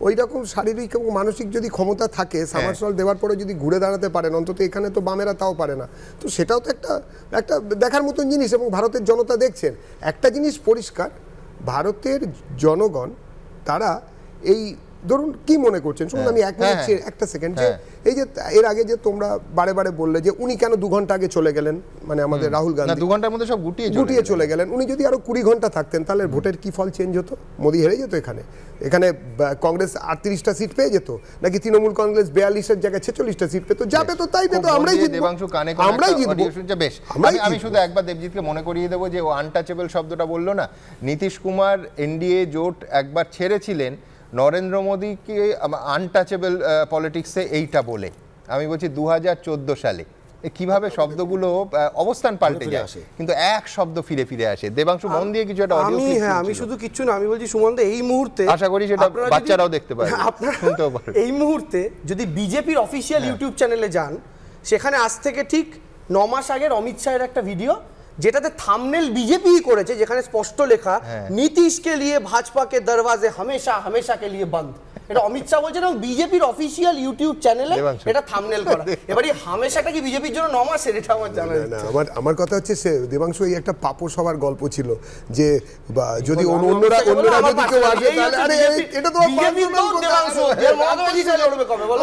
ওই রকম শারীরিক এবং মানসিক যদি ক্ষমতা থাকে, সামারসল্ট দেওয়ার পরে যদি ঘুরে দাঁড়াতে পারেন, অন্তত এখানে তো বামেরা তাও পারে না, তো সেটাও তো একটা দেখার মতন জিনিস। এবং ভারতের জনতা দেখছেন একটা জিনিস পরিষ্কার, ভারতের জনগণ তারা এই ধরুন কি মনে করছেন, শুনুন আমি একটা সেকেন্ড, যে এই যে এর আগে যে তোমরা বারে বারে বললে যে উনি কেন 2 ঘন্টা আগে চলে গেলেন, মানে আমাদের রাহুল গান্ধী
2 ঘন্টার মধ্যে সব গুটিয়ে
চলে গেলেন, উনি যদি আরো 20 ঘন্টা থাকতেন তাহলে ভোটের কি ফল চেঞ্জ হতো? মোদি হেরে যেত এখানে কংগ্রেস 38টা সিট পেয়ে যেত, নাকি তৃণমূল কংগ্রেস 42-এর জায়গায় 46টা সিট পেত? যা পেত তাই পেত, আমরাই জিতবো।
বেশ, আমি শুধু একবার দেবজিৎকে মনে করিয়ে দেবো যে ও আনটাচেবল শব্দটা বললো না। নীতিশ কুমার এনডিএ জোট একবার ছেড়েছিলেন নরেন্দ্র মোদীকে আনটাচেবল পলিটিক্সে এইটা বলে। আমি বলছি 2014 সালে কিভাবে শব্দগুলো অবস্থান পাল্টে যায়, কিন্তু এক শব্দ ফিরে ফিরে আসে। দেবাংশু মন দিয়ে কিছু একটা অডিও ক্লিপ।
আমি শুধু কিচ্ছু না, আমি বলছি সুমনদা এই মুহূর্তে
আশা করি সেটা বাচ্চারাও দেখতে পাবে, শুনতেও পাবে।
এই মুহূর্তে যদি বিজেপির অফিসিয়াল ইউটিউব চ্যানেলে যান, সেখানে আজ থেকে ঠিক 9 মাস আগের অমিত শাহের একটা ভিডিও, যেটাতে থাম্বনেল বিজেপি করেছে, যেখানে স্পষ্ট লেখা নীতিশ কে লিয়ে ভাজপা কে দরওয়াজে হামেশা হামেশা কে লিয়ে বন্ধ। এটা অমিত শাহ বলছেন এবং বিজেপির অফিসিয়াল ইউটিউব চ্যানেলে এটা থাম্বনেল করা। এবারে হামেশাটা কি বিজেপির জন্য 9 মাসের, এটা আমার জানা
না। আমার কথা হচ্ছে সে দেবাংশু এই একটা পাপোশ হওয়ার গল্প ছিল যে যদি অন্যরা যদি কেউ আসে তাহলে আরে এটা তো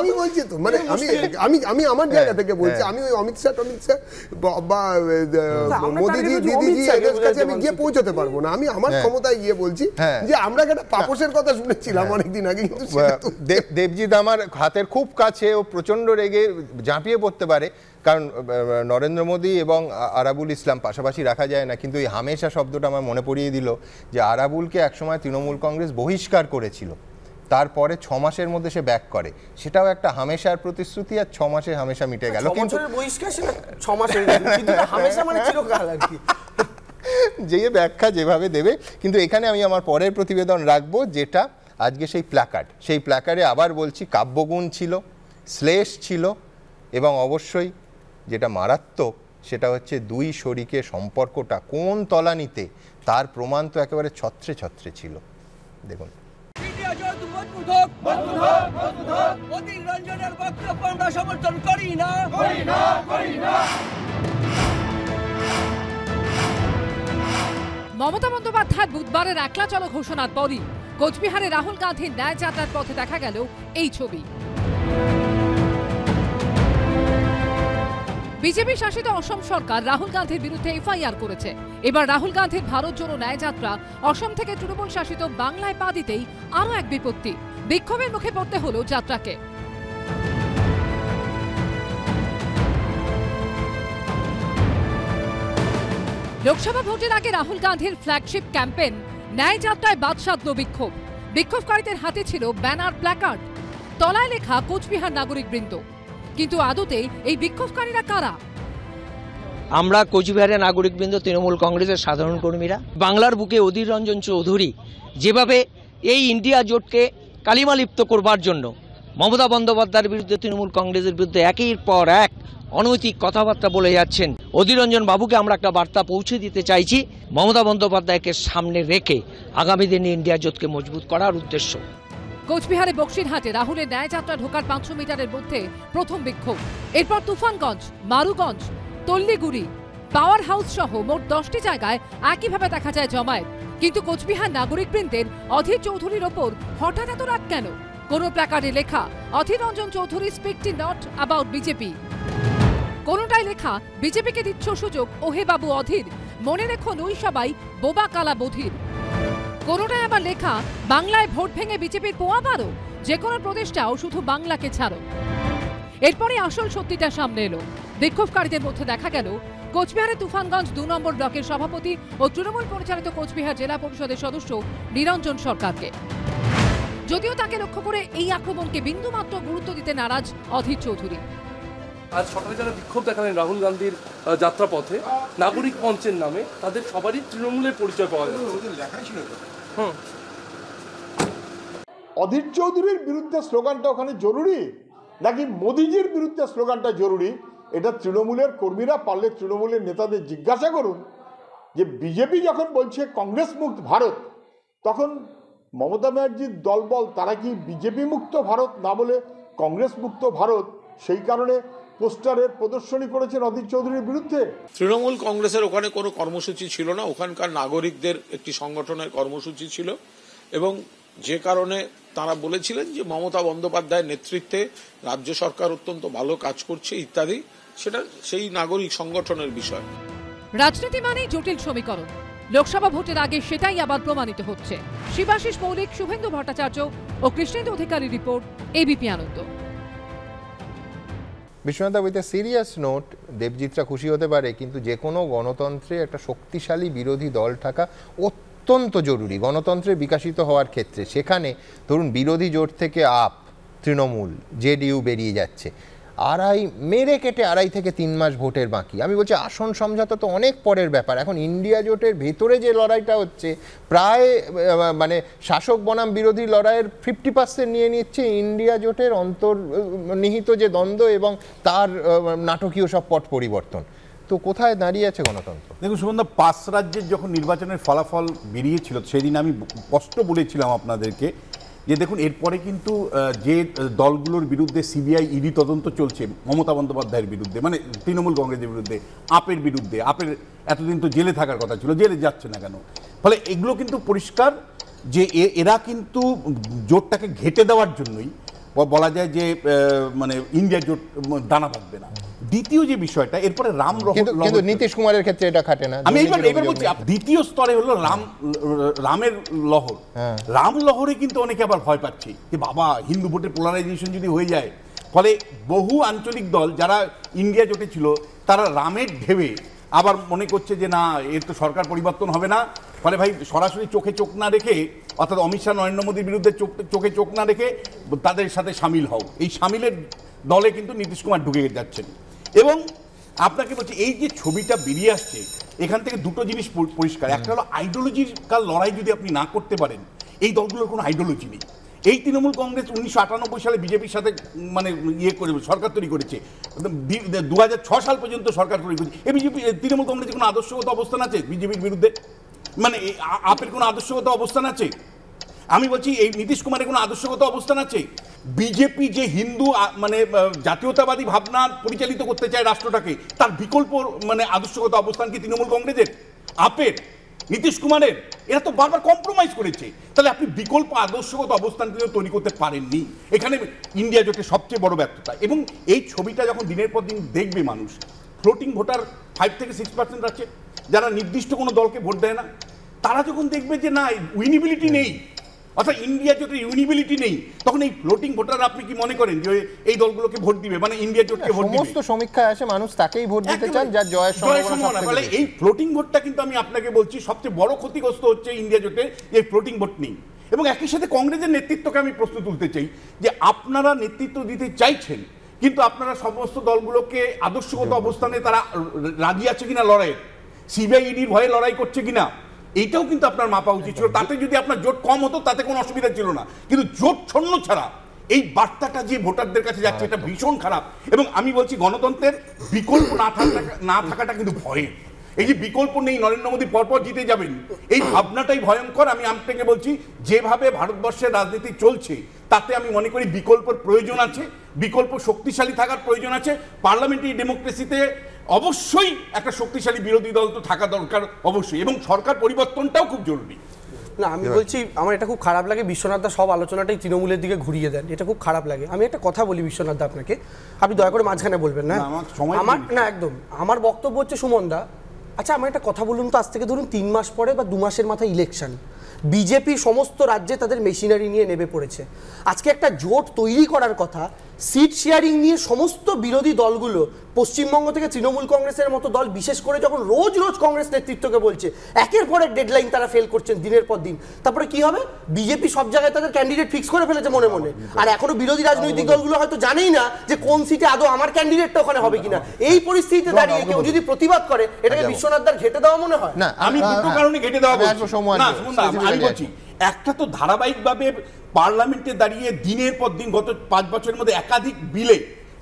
আমি বলছি তো, মানে আমি আমার জায়গা থেকে বলছি, আমি ওই অমিত শাহ বা মোদিজি দিদিজি এদের কাছে আমি গিয়ে পৌঁছতে পারবো না। আমি আমার ক্ষমতায় গিয়ে বলছি যে আমরা একটা পাপোশের কথা শুনেছিলাম অনেকদিন আগে, কিন্তু
দেবজিৎ আমার হাতের খুব কাছে, ও প্রচন্ড রেগে ঝাঁপিয়ে পড়তে পারে, কারণ নরেন্দ্র মোদী এবং আরাবুল ইসলাম পাশাপাশি রাখা যায় না, কিন্তু এই হামেশা শব্দটা আমার মনে পড়িয়ে দিল যে আরাবুলকে একসময় তৃণমূল কংগ্রেস বহিষ্কার করেছিল, তারপরে 6 মাসের মধ্যে সে ব্যাক করে, সেটাও একটা হামেশার প্রতিশ্রুতি, আর 6 মাসে হামেশা মিটে গেল। কিন্তু যে ব্যাখ্যা যেভাবে দেবে, কিন্তু এখানে আমি আমার পরের প্রতিবেদন রাখবো, যেটা আজকে সেই প্ল্যাকার্ড, সেই প্ল্যাকার্ডে আবার বলছি কাব্যগুণ ছিল, শ্লেষ ছিল, এবং অবশ্যই যেটা মারাত্মক সেটা হচ্ছে দুই শরিকের সম্পর্কটা কোন তলানিতে তার প্রমাণ তো একেবারে ছত্রে ছত্রে ছিল। দেখুন,
সমর্থন করি না।
মমতা বন্দ্যোপাধ্যায় বুধবারের একলা চলো ঘোষণার পরই কোচবিহারে রাহুল গান্ধীর ন্যায় যাত্রার পথে দেখা গেল এই ছবি। বিজেপি শাসিত অসম সরকার রাহুল গান্ধীর বিরুদ্ধে এফআইআর করেছে। এবার রাহুল গান্ধীর ভারত জোড়ো ন্যায় যাত্রা অসম থেকে তৃণমূল শাসিত বাংলায় পা দিতেই আরও এক বিপত্তি, বিক্ষোভের মুখে পড়তে হলো যাত্রাকে। লোকসভা ভোটের আগে রাহুল গান্ধীর ফ্ল্যাগশিপ ক্যাম্পেন ন্যায় যাত্রায় বাদসাধল বিক্ষোভ। বিক্ষোভকারীদের হাতে ছিল ব্যানার, প্ল্যাকার্ড, তলায় লেখা কোচবিহার নাগরিক বৃন্দ। কিন্তু আদতে এই বিক্ষোভকারীরা কারা?
আমরা কোচবিহারের নাগরিকবৃন্দ, তৃণমূল কংগ্রেসের সাধারণ কর্মীরা। বাংলার বুকে অধীর রঞ্জন চৌধুরী যেভাবে এই ইন্ডিয়া জোটকে কালিমালিপ্ত করবার জন্য মমতা বন্দ্যোপাধ্যায়ের বিরুদ্ধে, তৃণমূল কংগ্রেসের বিরুদ্ধে একের পর এক অনৈতিক কথাবার্তা বলে যাচ্ছেন, অধীর রঞ্জন বাবুকে আমরা একটা বার্তা পৌঁছে দিতে চাইছি, মমতা বন্দ্যোপাধ্যায়কে সামনে রেখে আগামী দিনে ইন্ডিয়া জোটকে মজবুত করার উদ্দেশ্য।
কোচবিহারে বক্সিরহাটে রাহুলের ন্যায় যাত্রা ঢোকার 500 মিটারের মধ্যে প্রথম বিক্ষোভ। এরপর তুফানগঞ্জ, মারুগঞ্জ, তল্লিগুড়ি, পাওয়ার হাউস সহ মোট 10টি জায়গায় একইভাবে দেখা যায় জমায়েত। কিন্তু কোচবিহার নাগরিকবৃন্দের অধীর চৌধুরীর ওপর হঠাৎ এত রাগ কেন? কোনো প্ল্যাকার্ডে লেখা অধীর রঞ্জন চৌধুরী স্পিকটি নট অ্যাবাউট বিজেপি, কোনোটাই লেখা বিজেপিকে দিচ্ছ সুযোগ, ওহে বাবু অধীর, মনে রেখো নই সবাই বোবা কালা বধির। কোনোটাই আবার লেখা বাংলায় ভোট ভেঙে বিজেপির পোয়া পারো, যে কোনো প্রদেশটাও শুধু বাংলাকে ছাড়ো। এরপরে আসল সত্যিটা সামনে এলো। বিক্ষোভকারীদের মধ্যে দেখা গেল কোচবিহারের তুফানগঞ্জ 2 নম্বর ব্লকের সভাপতি ও তৃণমূল পরিচালিত কোচবিহার জেলা পরিষদের সদস্য নিরঞ্জন সরকারকে। যদিও তাকে লক্ষ্য করে এই আক্রমণকে বিন্দুমাত্র গুরুত্ব দিতে নারাজ অধীর চৌধুরী।
আজ সকালে যারা বিক্ষোভ দেখালেন রাহুল গান্ধীর যাত্রাপথে নাগরিক মঞ্চের নামে, তাদের সবারই তৃণমূলের পরিচয় পাওয়া যাচ্ছে।
অধীর চৌধুরীর বিরুদ্ধে স্লোগানটা ওখানে জরুরি নাকি মোদিজির বিরুদ্ধে স্লোগানটা জরুরি? এটা তৃণমূলের কর্মীরা পারলে তৃণমূলের নেতাদের জিজ্ঞাসা করুন যে বিজেপি যখন বলছে কংগ্রেস মুক্ত ভারত, তখন মমতা ব্যানার্জির দলবল তারা কি বিজেপি মুক্ত ভারত না বলে কংগ্রেস মুক্ত ভারত, সেই কারণে পোস্টারের প্রদর্শনী করেছেন অধীর চৌধুরীর বিরুদ্ধে?
তৃণমূল কংগ্রেসের ওখানে কোনো কর্মসূচি ছিল না, ওখানকার নাগরিকদের একটি সংগঠনের কর্মসূচি ছিল, এবং যে কারণে তারা বলেছিলেন যে মমতা বন্দ্যোপাধ্যায়ের নেতৃত্বে রাজ্য সরকার অত্যন্ত ভালো কাজ করছে ইত্যাদি, সেটা সেই নাগরিক সংগঠনের বিষয়।
রাজনীতি মানেই জটিল সমীকরণ। লোকসভা ভোটের আগে সেটাই আবার প্রমাণিত হচ্ছে। শিবাশিস মৌলিক, শুভেন্দু ভট্টাচার্য ও Krishnendu Adhikari report, ABP Ananda.
Biswanath, with a serious note, দেবজিৎরা খুশি হতে পারে, কিন্তু যে কোনো গণতন্ত্রে একটা শক্তিশালী বিরোধী দল থাকা অত্যন্ত জরুরি গণতন্ত্রের বিকাশিত হওয়ার ক্ষেত্রে। সেখানে ধরুন বিরোধী জোট থেকে আপ, তৃণমূল, জেডিইউ বেরিয়ে যাচ্ছে, মেরে কেটে 2.5 থেকে 3 মাস ভোটের বাকি। আমি বলছি আসন সমঝোতা তো অনেক পরের ব্যাপার। এখন ইন্ডিয়া জোটের ভেতরে যে লড়াইটা হচ্ছে, প্রায় মানে শাসক বনাম বিরোধী লড়াইয়ের 50% নিয়ে নিচ্ছে ইন্ডিয়া জোটের অন্তর্নিহিত যে দ্বন্দ্ব এবং তার নাটকীয় সব পট পরিবর্তন। তো কোথায় দাঁড়িয়ে আছে গণতন্ত্র?
দেখুন সুমনদা, 5 রাজ্যের যখন নির্বাচনের ফলাফল বেরিয়েছিল সেদিন আমি স্পষ্ট বলেছিলাম আপনাদেরকে যে দেখুন এরপরে কিন্তু যে দলগুলোর বিরুদ্ধে সিবিআই ইডি তদন্ত চলছে মমতা বন্দ্যোপাধ্যায়ের বিরুদ্ধে, মানে তৃণমূল কংগ্রেসের বিরুদ্ধে, আপের বিরুদ্ধে, আপের এতদিন তো জেলে থাকার কথা ছিল, জেলে যাচ্ছে না কেন? ফলে এগুলো কিন্তু পরিষ্কার যে এরা কিন্তু জোটটাকে ঘেঁটে দেওয়ার জন্যই বলা যায় যে মানে ইন্ডিয়া জোট দানা বাঁধবে না। দ্বিতীয় যে বিষয়টা, এরপরে
কিন্তু নীতিশ কুমারের ক্ষেত্রে এটা খাটে না।
আমি এবার বলছি দ্বিতীয় স্তরে হলো রামের লহর। রাম লহরে কিন্তু অনেকে আবার ভয় পাচ্ছে যে বাবা হিন্দু ভোটের পোলারাইজেশন যদি হয়ে যায়, ফলে বহু আঞ্চলিক দল যারা ইন্ডিয়া জোটে ছিল তারা রামের ঢেবে আবার মনে করছে যে না, এর তো সরকার পরিবর্তন হবে না। ফলে ভাই সরাসরি চোখে চোখ না রেখে, অর্থাৎ অমিত শাহ নরেন্দ্র মোদীর বিরুদ্ধে চোখে চোখ না রেখে তাদের সাথে সামিল হও। এই সামিলের দলে কিন্তু নীতিশ কুমার ঢুকে যাচ্ছেন। এবং আপনাকে বলছি এই যে ছবিটা বেরিয়ে আসছে, এখান থেকে দুটো জিনিস পরিষ্কার। একটা হলো আইডিওলজিক্যাল লড়াই যদি আপনি না করতে পারেন, এই দলগুলোর কোনো আইডিওলজি নেই। এই তৃণমূল কংগ্রেস 1998 সালে বিজেপির সাথে মানে করে সরকার তৈরি করেছে, 2006 সাল পর্যন্ত সরকার তৈরি করেছে। এই বিজেপি তৃণমূল কংগ্রেসের কোনো আদর্শগত অবস্থান আছে বিজেপির বিরুদ্ধে? মানে আপের কোনো আদর্শগত অবস্থান আছে? আমি বলছি এই নীতিশ কুমারের কোনো আদর্শগত অবস্থান আছে? বিজেপি যে হিন্দু মানে জাতীয়তাবাদী ভাবনা পরিচালিত করতে চায় রাষ্ট্রটাকে, তার বিকল্প মানে আদর্শগত অবস্থান কি তৃণমূল কংগ্রেসের, আপের, নীতিশ কুমারের? এরা তো বারবার কম্প্রোমাইজ করেছে। তাহলে আপনি বিকল্প আদর্শগত অবস্থান কিন্তু তৈরি করতে পারেননি। এখানে ইন্ডিয়া জোটের সবচেয়ে বড় ব্যর্থতা। এবং এই ছবিটা যখন দিনের পর দিন দেখবে মানুষ, ফ্লোটিং ভোটার 5 থেকে 6% আছে, যারা নির্দিষ্ট কোনো দলকে ভোট দেয় না, তারা যখন দেখবে যে না উইনিবিলিটি নেই, অর্থাৎ ইন্ডিয়া জোটের ইউনিবিলিটি নেই, তখন এই ফ্লোটিং ভোটার আপনি কি মনে করেন যে এই দলগুলোকে ভোট দিবে, মানে ইন্ডিয়া জোটকে ভোট দিবে? সমস্ত
সমীক্ষায় আসে মানুষ তাকেই ভোট দিতে চান যার জয়ের সম্ভাবনা।
ফলে এই ফ্লোটিং ভোটটা কিন্তু আমি আপনাকে বলছি সবচেয়ে বড় ক্ষতিগ্রস্ত হচ্ছে ইন্ডিয়া জোটে, এই ফ্লোটিং ভোট নেই। এবং একই সাথে কংগ্রেসের নেতৃত্বকে আমি প্রশ্ন তুলতে চাই যে আপনারা নেতৃত্ব দিতে চাইছেন, কিন্তু আপনারা সমস্ত দলগুলোকে আদর্শগত অবস্থানে তারা রাজি আছে কিনা লড়াইয়ের, সিবিআই ইডির ভয়ে লড়াই করছে কিনা, এইটাও কিন্তু আপনার মাপা উচিত ছিল। তাতে যদি আপনার জোট কম হতো তাতে কোনো অসুবিধা ছিল না, কিন্তু জোট ছন্ন ছাড়া এই বার্তাটা যে ভোটারদের কাছে যাচ্ছে এটা ভীষণ খারাপ। এবং আমি বলছি গণতন্ত্রের বিকল্প না থাকাটা কিন্তু ভয়ের। এই যে বিকল্প নেই, নরেন্দ্র মোদী পরপর জিতে যাবেন, এই ভাবনাটাই ভয়ঙ্কর। আমি আপনাকে বলছি যেভাবে ভারতবর্ষের রাজনীতি চলছে তাতে আমি মনে করি বিকল্পের প্রয়োজন আছে, বিকল্প শক্তিশালী থাকার প্রয়োজন আছে। পার্লামেন্টারি ডেমোক্রেসিতে অবশ্যই একটা শক্তিশালী বিরোধী দল তো থাকা দরকার অবশ্যই, এবং সরকার পরিবর্তনটাও খুব জরুরি।
না আমি বলছি আমার এটা খুব খারাপ লাগে, বিশ্বনাথ দা সব আলোচনাটাই তৃণমূলের দিকে ঘুরিয়ে দেন, এটা খুব খারাপ লাগে। আমি একটা কথা বলি বিশ্বনাথ দা আপনাকে, আপনি দয়া করে মাঝখানে বলবেন না। আমার না একদম আমার বক্তব্য হচ্ছে সুমন দা, আচ্ছা আমার একটা কথা বলুন তো, আজ থেকে ধরুন 3 মাস পরে বা 2 মাসের মাথায় ইলেকশন, বিজেপি সমস্ত রাজ্যে তাদের মেশিনারি নিয়ে নেমে পড়েছে। আজকে একটা জোট তৈরি করার কথা, সিট শেয়ারিং নিয়ে সমস্ত বিরোধী দলগুলো, পশ্চিমবঙ্গ থেকে তৃণমূল কংগ্রেসের মতো দল বিশেষ করে যখন রোজ রোজ কংগ্রেস নেতৃত্বকে বলছে, একের পর এক ডেডলাইন তারা ফেল করছেন দিনের পর দিন, তারপরে কি হবে? বিজেপি সব জায়গায় তাদের ক্যান্ডিডেট ফিক্স করে ফেলেছে মনে মনে, আর এখনো বিরোধী রাজনৈতিক দলগুলো হয়তো জানেই না যে কোন সিটে আদৌ আমার ক্যান্ডিডেটটা ওখানে হবে কিনা। এই পরিস্থিতিতে দাঁড়িয়ে কেউ যদি প্রতিবাদ করে, এটাকে বিশ্বনাথ দার ঘেটে দেওয়া মনে হয় না?
আমি দুটো কারণে ঘেটে দেওয়া বলছি। আমি বলছি একটা তো ধারাবাহিকভাবে পার্লামেন্টে দাঁড়িয়ে দিনের পর দিন গত 5 বছরের মধ্যে একাধিক বিলে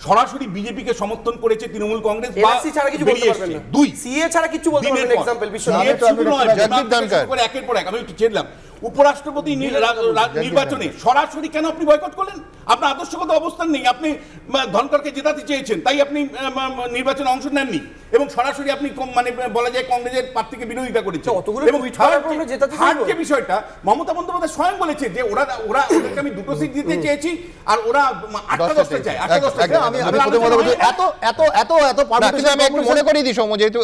সরাসরি বিজেপিকে সমর্থন করেছে তৃণমূল কংগ্রেস,
এনআরসি ছাড়া কিছু বলতে পারবেন না, দুই সিএ ছাড়া কিছু বলতে পারবেন না। एग्जांपल বিশ্বনাথ
একের পর এক আমি একটু চেলাম উপরাষ্ট্রপতি নির্বাচনে সরাসরি কেন আপনি বয়কট করলেন? আপনার আদর্শগত অবস্থান নেই, আপনি ধনকরকে জেতাতে চেয়েছেন তাই আপনি নির্বাচনে অংশ নেননি, এবং সরাসরি আপনি মানে বলা যায় কংগ্রেসের প্রার্থীকে বিরোধিতা করেছেন। এবং যে বিষয়টা মমতা বন্দ্যোপাধ্যায় স্বয়ং বলেছে যে ওদেরকে আমি 2টো সিট দিতে চেয়েছি আর ওরা 8টা-10টা চায়।
আমি একটু মনে করিয়ে দিই সৌম্য, যেহেতু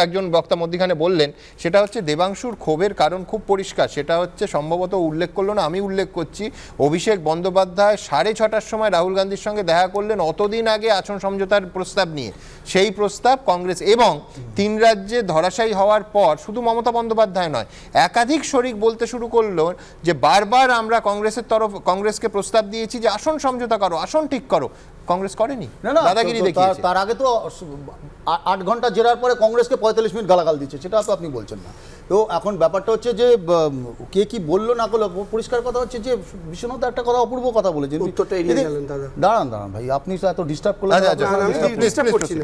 একজন বক্তা মধ্যখানে বললেন, সেটা হচ্ছে দেবাংশুর ক্ষোভের কারণ খুব পরিষ্কার। সেটা হচ্ছে সম্ভবত উল্লেখ করলো না, আমি উল্লেখ করছি, অভিষেক বন্দ্যোপাধ্যায় 6:30টার সময় রাহুল গান্ধীর সঙ্গে দেখা করলেন অতদিন আগে আসন সমঝোতার প্রস্তাব নিয়ে। সেই প্রস্তাব কংগ্রেস এবং 3 রাজ্যে ধরাশায়ী হওয়ার পর শুধু মমতা বন্দ্যোপাধ্যায় নয়, একাধিক শরিক বলতে শুরু করলো যে বারবার আমরা কংগ্রেসকে প্রস্তাব দিয়েছি যে আসন সমঝোতা করো, আসন ঠিক করো, কংগ্রেস করেনি, দাদাগিরি দেখিয়েছে।
তার আগে তো 8 ঘন্টা জেরার পরে কংগ্রেসকে 45 মিনিট গালাগাল দিচ্ছে, সেটা তো আপনি বলছেন না। তো এখন ব্যাপারটা হচ্ছে যে কে কি বললো না করলো, পরিষ্কার কথা হচ্ছে যে বিশ্বনাথ একটা কথা অপূর্ব কথা বলেছেন। দাঁড়ান ভাই, আপনি তো এত ডিস্টার্ব করলেন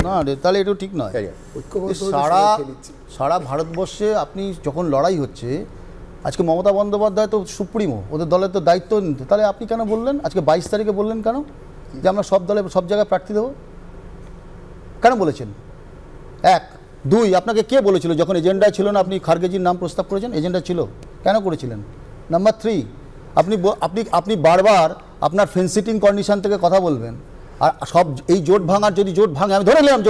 না, তাহলে এটা ঠিক নয়। সারা ভারতবর্ষে আপনি যখন লড়াই হচ্ছে, আজকে মমতা বন্দ্যোপাধ্যায় তো সুপ্রিমো, ওদের দলের তো দায়িত্ব নিতে, তাহলে আপনি কেন বললেন আজকে 22 তারিখে বললেন কেন যে আমরা সব দলে সব জায়গায় প্রার্থী দেবো? কেন বলেছেন? 1, 2 আপনাকে কে বলেছিল যখন এজেন্ডায় ছিল না আপনি খারগেজির নাম প্রস্তাব করেছেন? এজেন্ডা ছিল, কেন করেছিলেন? নাম্বার 3, আপনি বারবার আপনার ফেন্সিটিং কন্ডিশন থেকে কথা বলবেন, আর সব এই জোট ভাঙার, যদি জোট ভাঙে, আমি ধরে নিলাম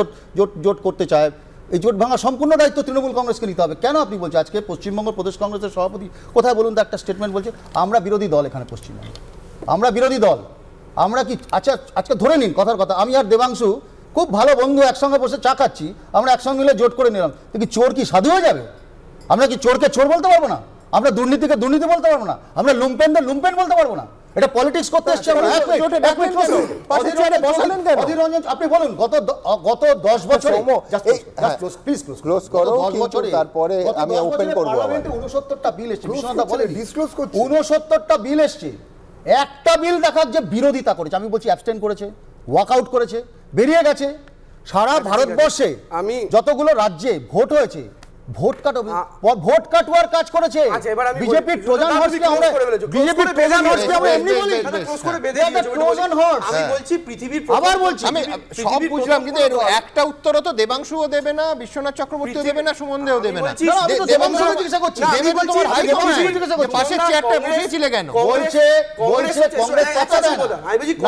জোট করতে চায়, এই জোট ভাঙার সম্পূর্ণ দায়িত্ব তৃণমূল কংগ্রেসকে নিতে হবে। কেন আপনি বলছেন? আজকে পশ্চিমবঙ্গ প্রদেশ কংগ্রেসের সভাপতি কোথায় বলুন তো একটা স্টেটমেন্ট বলছে আমরা বিরোধী দল, এখানে পশ্চিমবঙ্গে আমরা বিরোধী দল। আমরা কি আচ্ছা আজকে ধরে নিন কথার কথা, আমি আর দেবাংশু খুব ভালো বন্ধু, একসঙ্গে বসে চা খাচ্ছি, আমরা একসঙ্গে মিলে জোট করে নিলাম, তো কি চোর কি সাধু হয়ে যাবে? আমরা কি চোরকে চোর বলতে পারবো না? আমরা দুর্নীতিকে দুর্নীতি বলতে পারবো না? আমরা লুম্পেনদের লুম্পেন বলতে পারবো না? এটা পলিটিক্স করতে এসছে আমরা। আপনি বলুন গত 10 বছরে, প্লিজ ক্লোজ করো, তারপরে আমি ওপেন করব। 69টা বিল এসেছে, বিশ্বনাথ বলে ডিসক্লোজ করছি, 69টা বিল এসেছে, একটা বিল দেখার যে বিরোধিতা করেছে, আমি বলছি অ্যাবস্টেন করেছে, ওয়াকআউট করেছে, বেরিয়ে গেছে। সারা ভারতবর্ষে যতগুলো রাজ্যে ভোট হয়েছে, ভোট কাটুয়ার কাজ করেছে বিজেপি। ট্রোজান হর্সকে আমরা এমনি বলি, ট্রোজান হর্স। আমি বলছি পৃথিবীর, আবার বলছি,
আমি সব বুঝলাম, কিন্তু এর একটা উত্তরও তো দেবাংশুও দেবে না, বিশ্বনাথ চক্রবর্তীও দেবে না, সুমনদেও দেবে না। দেবাংশুকে জিজ্ঞাসা করছি, পাশের চেয়ারটা বসিয়েছিলে কেন? বলছে কংগ্রেস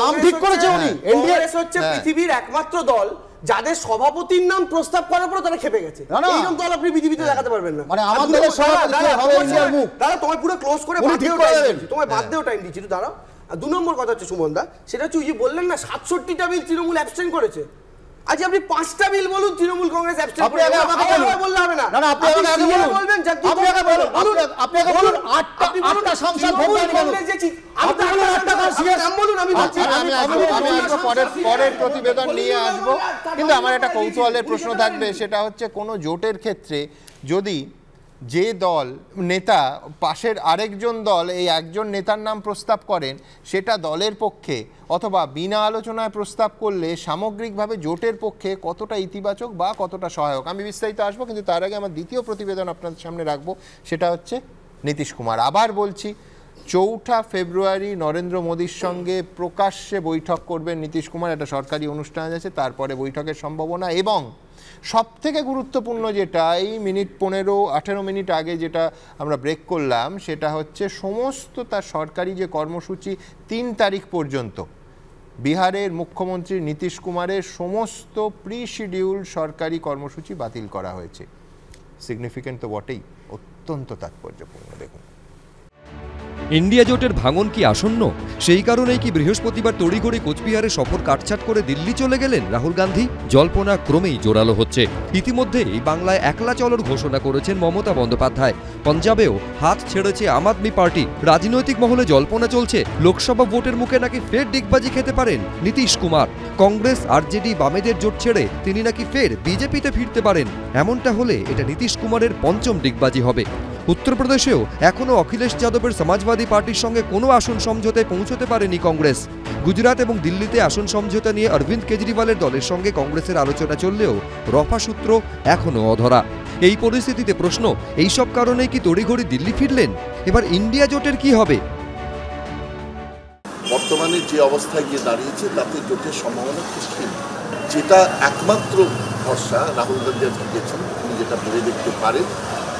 নাম ঠিক করেছে উনি।
কংগ্রেস হচ্ছে পৃথিবীর একমাত্র দল যাদের সভাপতির নাম প্রস্তাব করার পর তারা খেপে গেছে। এইরকম দল আপনি পৃথিবীতে দেখাতে পারবেন না।
মানে আমাদের সভাপতি হবে ইন্ডিয়ার মুখ।
দাদা তোমায় পুরো ক্লোজ করে তোমায় বাদ দেও টাইম দিচ্ছি, একটু দাঁড়াও। 2 নম্বর কথা হচ্ছে সুমন দা, সেটা হচ্ছে যে বললেন না 67টা বিল তৃণমূল অ্যাবস্টেন করেছে। আজ আপনি 5টা বিল বলুন তৃণমূল কংগ্রেস অ্যাবস্টেন করেছে, আপনি বললে হবে না। না আপনি আগে বলবেন, আপনি আগে বলুন, আপনি আগে বলুন 8টা সংসদ ভোট করেছে। আপনি বলুন 8টা কাজ সিরিয়াস বলুন। আমি
পরের প্রতিবেদন নিয়ে আসব, কিন্তু আমার একটা কৌতূহলের প্রশ্ন থাকবে, সেটা হচ্ছে কোনো জোটের ক্ষেত্রে যদি যে দল নেতা পাশের আরেকজন দল এই একজন নেতার নাম প্রস্তাব করেন, সেটা দলের পক্ষে অথবা বিনা আলোচনায় প্রস্তাব করলে সামগ্রিকভাবে জোটের পক্ষে কতটা ইতিবাচক বা কতটা সহায়ক, আমি বিস্তারিত আসবো। কিন্তু তার আগে আমার দ্বিতীয় প্রতিবেদন আপনাদের সামনে রাখবো, সেটা হচ্ছে নীতিশ কুমার। আবার বলছি, 4 ফেব্রুয়ারি নরেন্দ্র মোদীর সঙ্গে প্রকাশ্যে বৈঠক করবেন নীতিশ কুমার, একটা সরকারি অনুষ্ঠান আছে, তারপরে বৈঠকের সম্ভাবনা। এবং সবথেকে গুরুত্বপূর্ণ যেটা, এই 18 মিনিট আগে যেটা আমরা ব্রেক করলাম, সেটা হচ্ছে সমস্ত তার সরকারি যে কর্মসূচি 3 তারিখ পর্যন্ত, বিহারের মুখ্যমন্ত্রী নীতিশ কুমারের সমস্ত শিডিউল সরকারি কর্মসূচি বাতিল করা হয়েছে। সিগনিফিকেন্ট তো বটেই, অত্যন্ত তাৎপর্যপূর্ণ। দেখুন,
ইন্ডিয়া জোটের ভাঙন কি আসন্ন? সেই কারণেই কি বৃহস্পতিবার তড়িঘড়ি কোচবিহারে সফর কাটছাট করে দিল্লি চলে গেলেন রাহুল গান্ধী? জল্পনা ক্রমেই জোরালো হচ্ছে। ইতিমধ্যেই বাংলায় একলা চলর ঘোষণা করেছেন মমতা বন্দ্যোপাধ্যায়। পঞ্জাবেও হাত ছেড়েছে আম আদমি পার্টি। রাজনৈতিক মহলে জল্পনা চলছে লোকসভা ভোটের মুখে নাকি ফের ডিগবাজি খেতে পারেন নীতিশ কুমার। কংগ্রেস আরজেডি বামেদের জোট ছেড়ে তিনি নাকি ফের বিজেপিতে ফিরতে পারেন। এমনটা হলে এটা নীতিশ কুমারের পঞ্চম ডিগবাজি হবে। উত্তরপ্রদেশেও এখনও অখিলেশ যাদবের সমাজবাদী পার্টির সঙ্গে কোনো আসন সমঝোতায় পৌঁছতে পারেনি কংগ্রেস। গুজরাট এবং দিল্লিতে আসন সমঝোতা নিয়ে অরবিন্দ কেজরিওয়ালের দলের সঙ্গে কংগ্রেসের আলোচনা চললেও রফা সূত্র এখনও অধরা। এই পরিস্থিতিতে প্রশ্ন, এইসব কারণেই কি তড়িঘড়ি দিল্লি ফিরলেন? এবার ইন্ডিয়া জোটের কি হবে?
বর্তমানে যে অবস্থায় গিয়ে দাঁড়িয়েছে তাতে জোটের সম্ভাবনা খুব ক্ষীণ। যেটা একমাত্র ভরসা রাহুল গান্ধী দিয়েছেন, তিনি যেটা ভেবে দেখতে পারেন,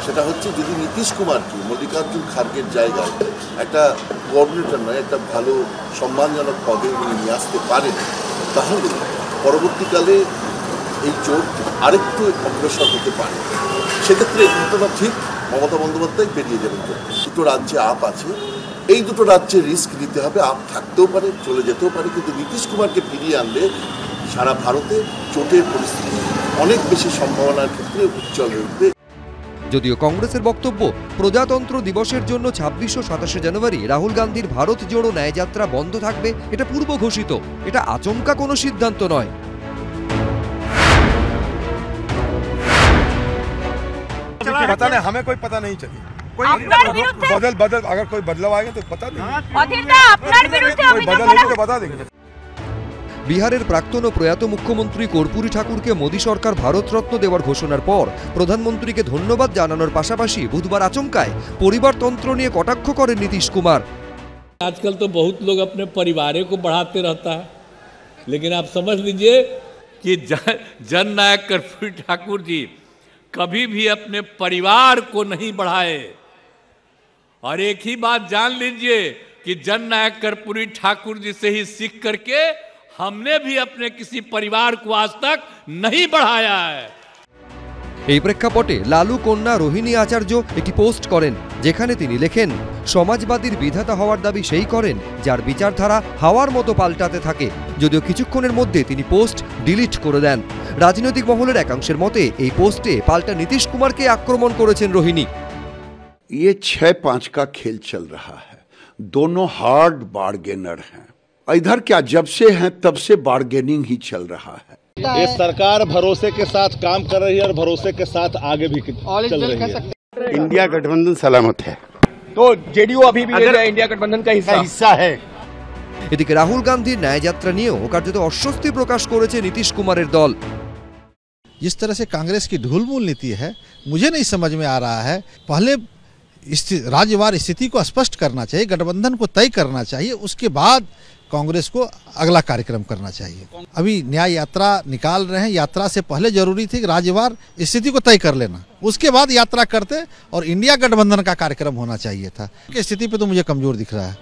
সেটা হচ্ছে যদি নীতিশ কুমারকে মল্লিকার্জুন খার্গের জায়গায় একটা কোঅর্ডিনেটর নয়, একটা ভালো সম্মানজনক পদে উনি নিয়ে আসতে পারেন, তাহলে পরবর্তীকালে এই জোট আরেকটু অগ্রসর হতে পারে। সেক্ষেত্রে ঘটনা ঠিক, মমতা বন্দ্যোপাধ্যায় পেরিয়ে যাবেন। দুটো রাজ্যে আপ আছে, এই দুটো রাজ্যে রিস্ক নিতে হবে। আপ থাকতেও পারে, চলে যেতেও পারে, কিন্তু নীতিশ কুমারকে ফিরিয়ে আনলে সারা ভারতে জোটের পরিস্থিতি অনেক বেশি সম্ভাবনার ক্ষেত্রে উজ্জ্বল হয়ে উঠবে।
যদিও কংগ্রেসের বক্তব্য, প্রজাতন্ত্র দিবসের জন্য 26 ও 27 জানুয়ারি রাহুল গান্ধীর ভারত জোড়ো ন্যায়যাত্রা বন্ধ থাকবে, এটা পূর্ব ঘোষিত, এটা আচমকা কোনো সিদ্ধান্ত নয়।
पता नहीं, हमें कोई पता नहीं चली। बदल अगर कोई बदलाव आएगा तो पता नहीं, कोई बदल होगा तो बता देंगे।
বিহারের প্রাক্তন ও প্রয়াত মুখ্যমন্ত্রী কর্পূরী ঠাকুরকে মোদী সরকার ভারতরত্ন দেওয়ার ঘোষণার পর প্রধানমন্ত্রীকে ধন্যবাদ জানানোর পাশাপাশি বুধবার আচমকায় পরিবারতন্ত্র নিয়ে কটাক্ষ করেন নীতিশ কুমার।
आजकल तो बहुत लोग अपने परिवारों को बढ़ाते रहता है, लेकिन आप समझ लीजिए कि जननायक कर्पूरी ठाकुर जी कभी भी अपने परिवार को नहीं बढ़ाए। और एक ही बात जान लीजिए कि जननायक कर्पूरी ठाकुर जी से ही सीख करके हमने भी अपने किसी परिवार को आज तक नहीं बढ़ाया है।
এই প্রেক্ষাপটে লালু কন্যা রোহিণী আচার্য একটি পোস্ট করেন, যেখানে তিনি লেখেন, সমাজবাদীর বিধাতা হওয়ার দাবি সেই করেন যার বিচারধারা হাওয়ার মতো পাল্টাতে থাকে। যদিও কিছুক্ষণের মধ্যে তিনি পোস্ট ডিলিট করে দেন। রাজনৈতিক মহলের একাংশের মতে এই পোস্টে পাল্টা নীতিশ কুমারকে আক্রমণ করেছেন রোহিণী।
ये 6-5 का खेल चल रहा है, दोनों हार्ड बार्गेनर हैं। इधर क्या जब से हैं तब से बार्गेनिंग ही चल रहा है।
ये सरकार भरोसे के साथ काम कर रही है और भरोसे के साथ आगे भी चल रही है।
इंडिया गठबंधन सलामत है,
तो जेडीयू अभी भी इंडिया गठबंधन का हिस्सा है।
এদিকে রাহুল গান্ধীর ন্যায়যাত্রা নিয়েও কার্যত অস্বস্তি প্রকাশ করেছে নীতিশ কুমারের দল।
जिस तरह से कांग्रेस की ढुलमुल नीति है, मुझे नहीं समझ में आ रहा है। पहले राज्यवार स्थिति को स्पष्ट करना चाहिए, गठबंधन को तय करना चाहिए, उसके बाद कांग्रेस को अगला कार्यक्रम करना चाहिए। अभी न्याय यात्रा निकाल रहे हैं, यात्रा से पहले जरूरी थी कि राज्यवार स्थिति को तय कर लेना, उसके बाद यात्रा करते और इंडिया गठबंधन का कार्यक्रम होना चाहिए था। स्थिति पे तो मुझे कमजोर दिख रहा है।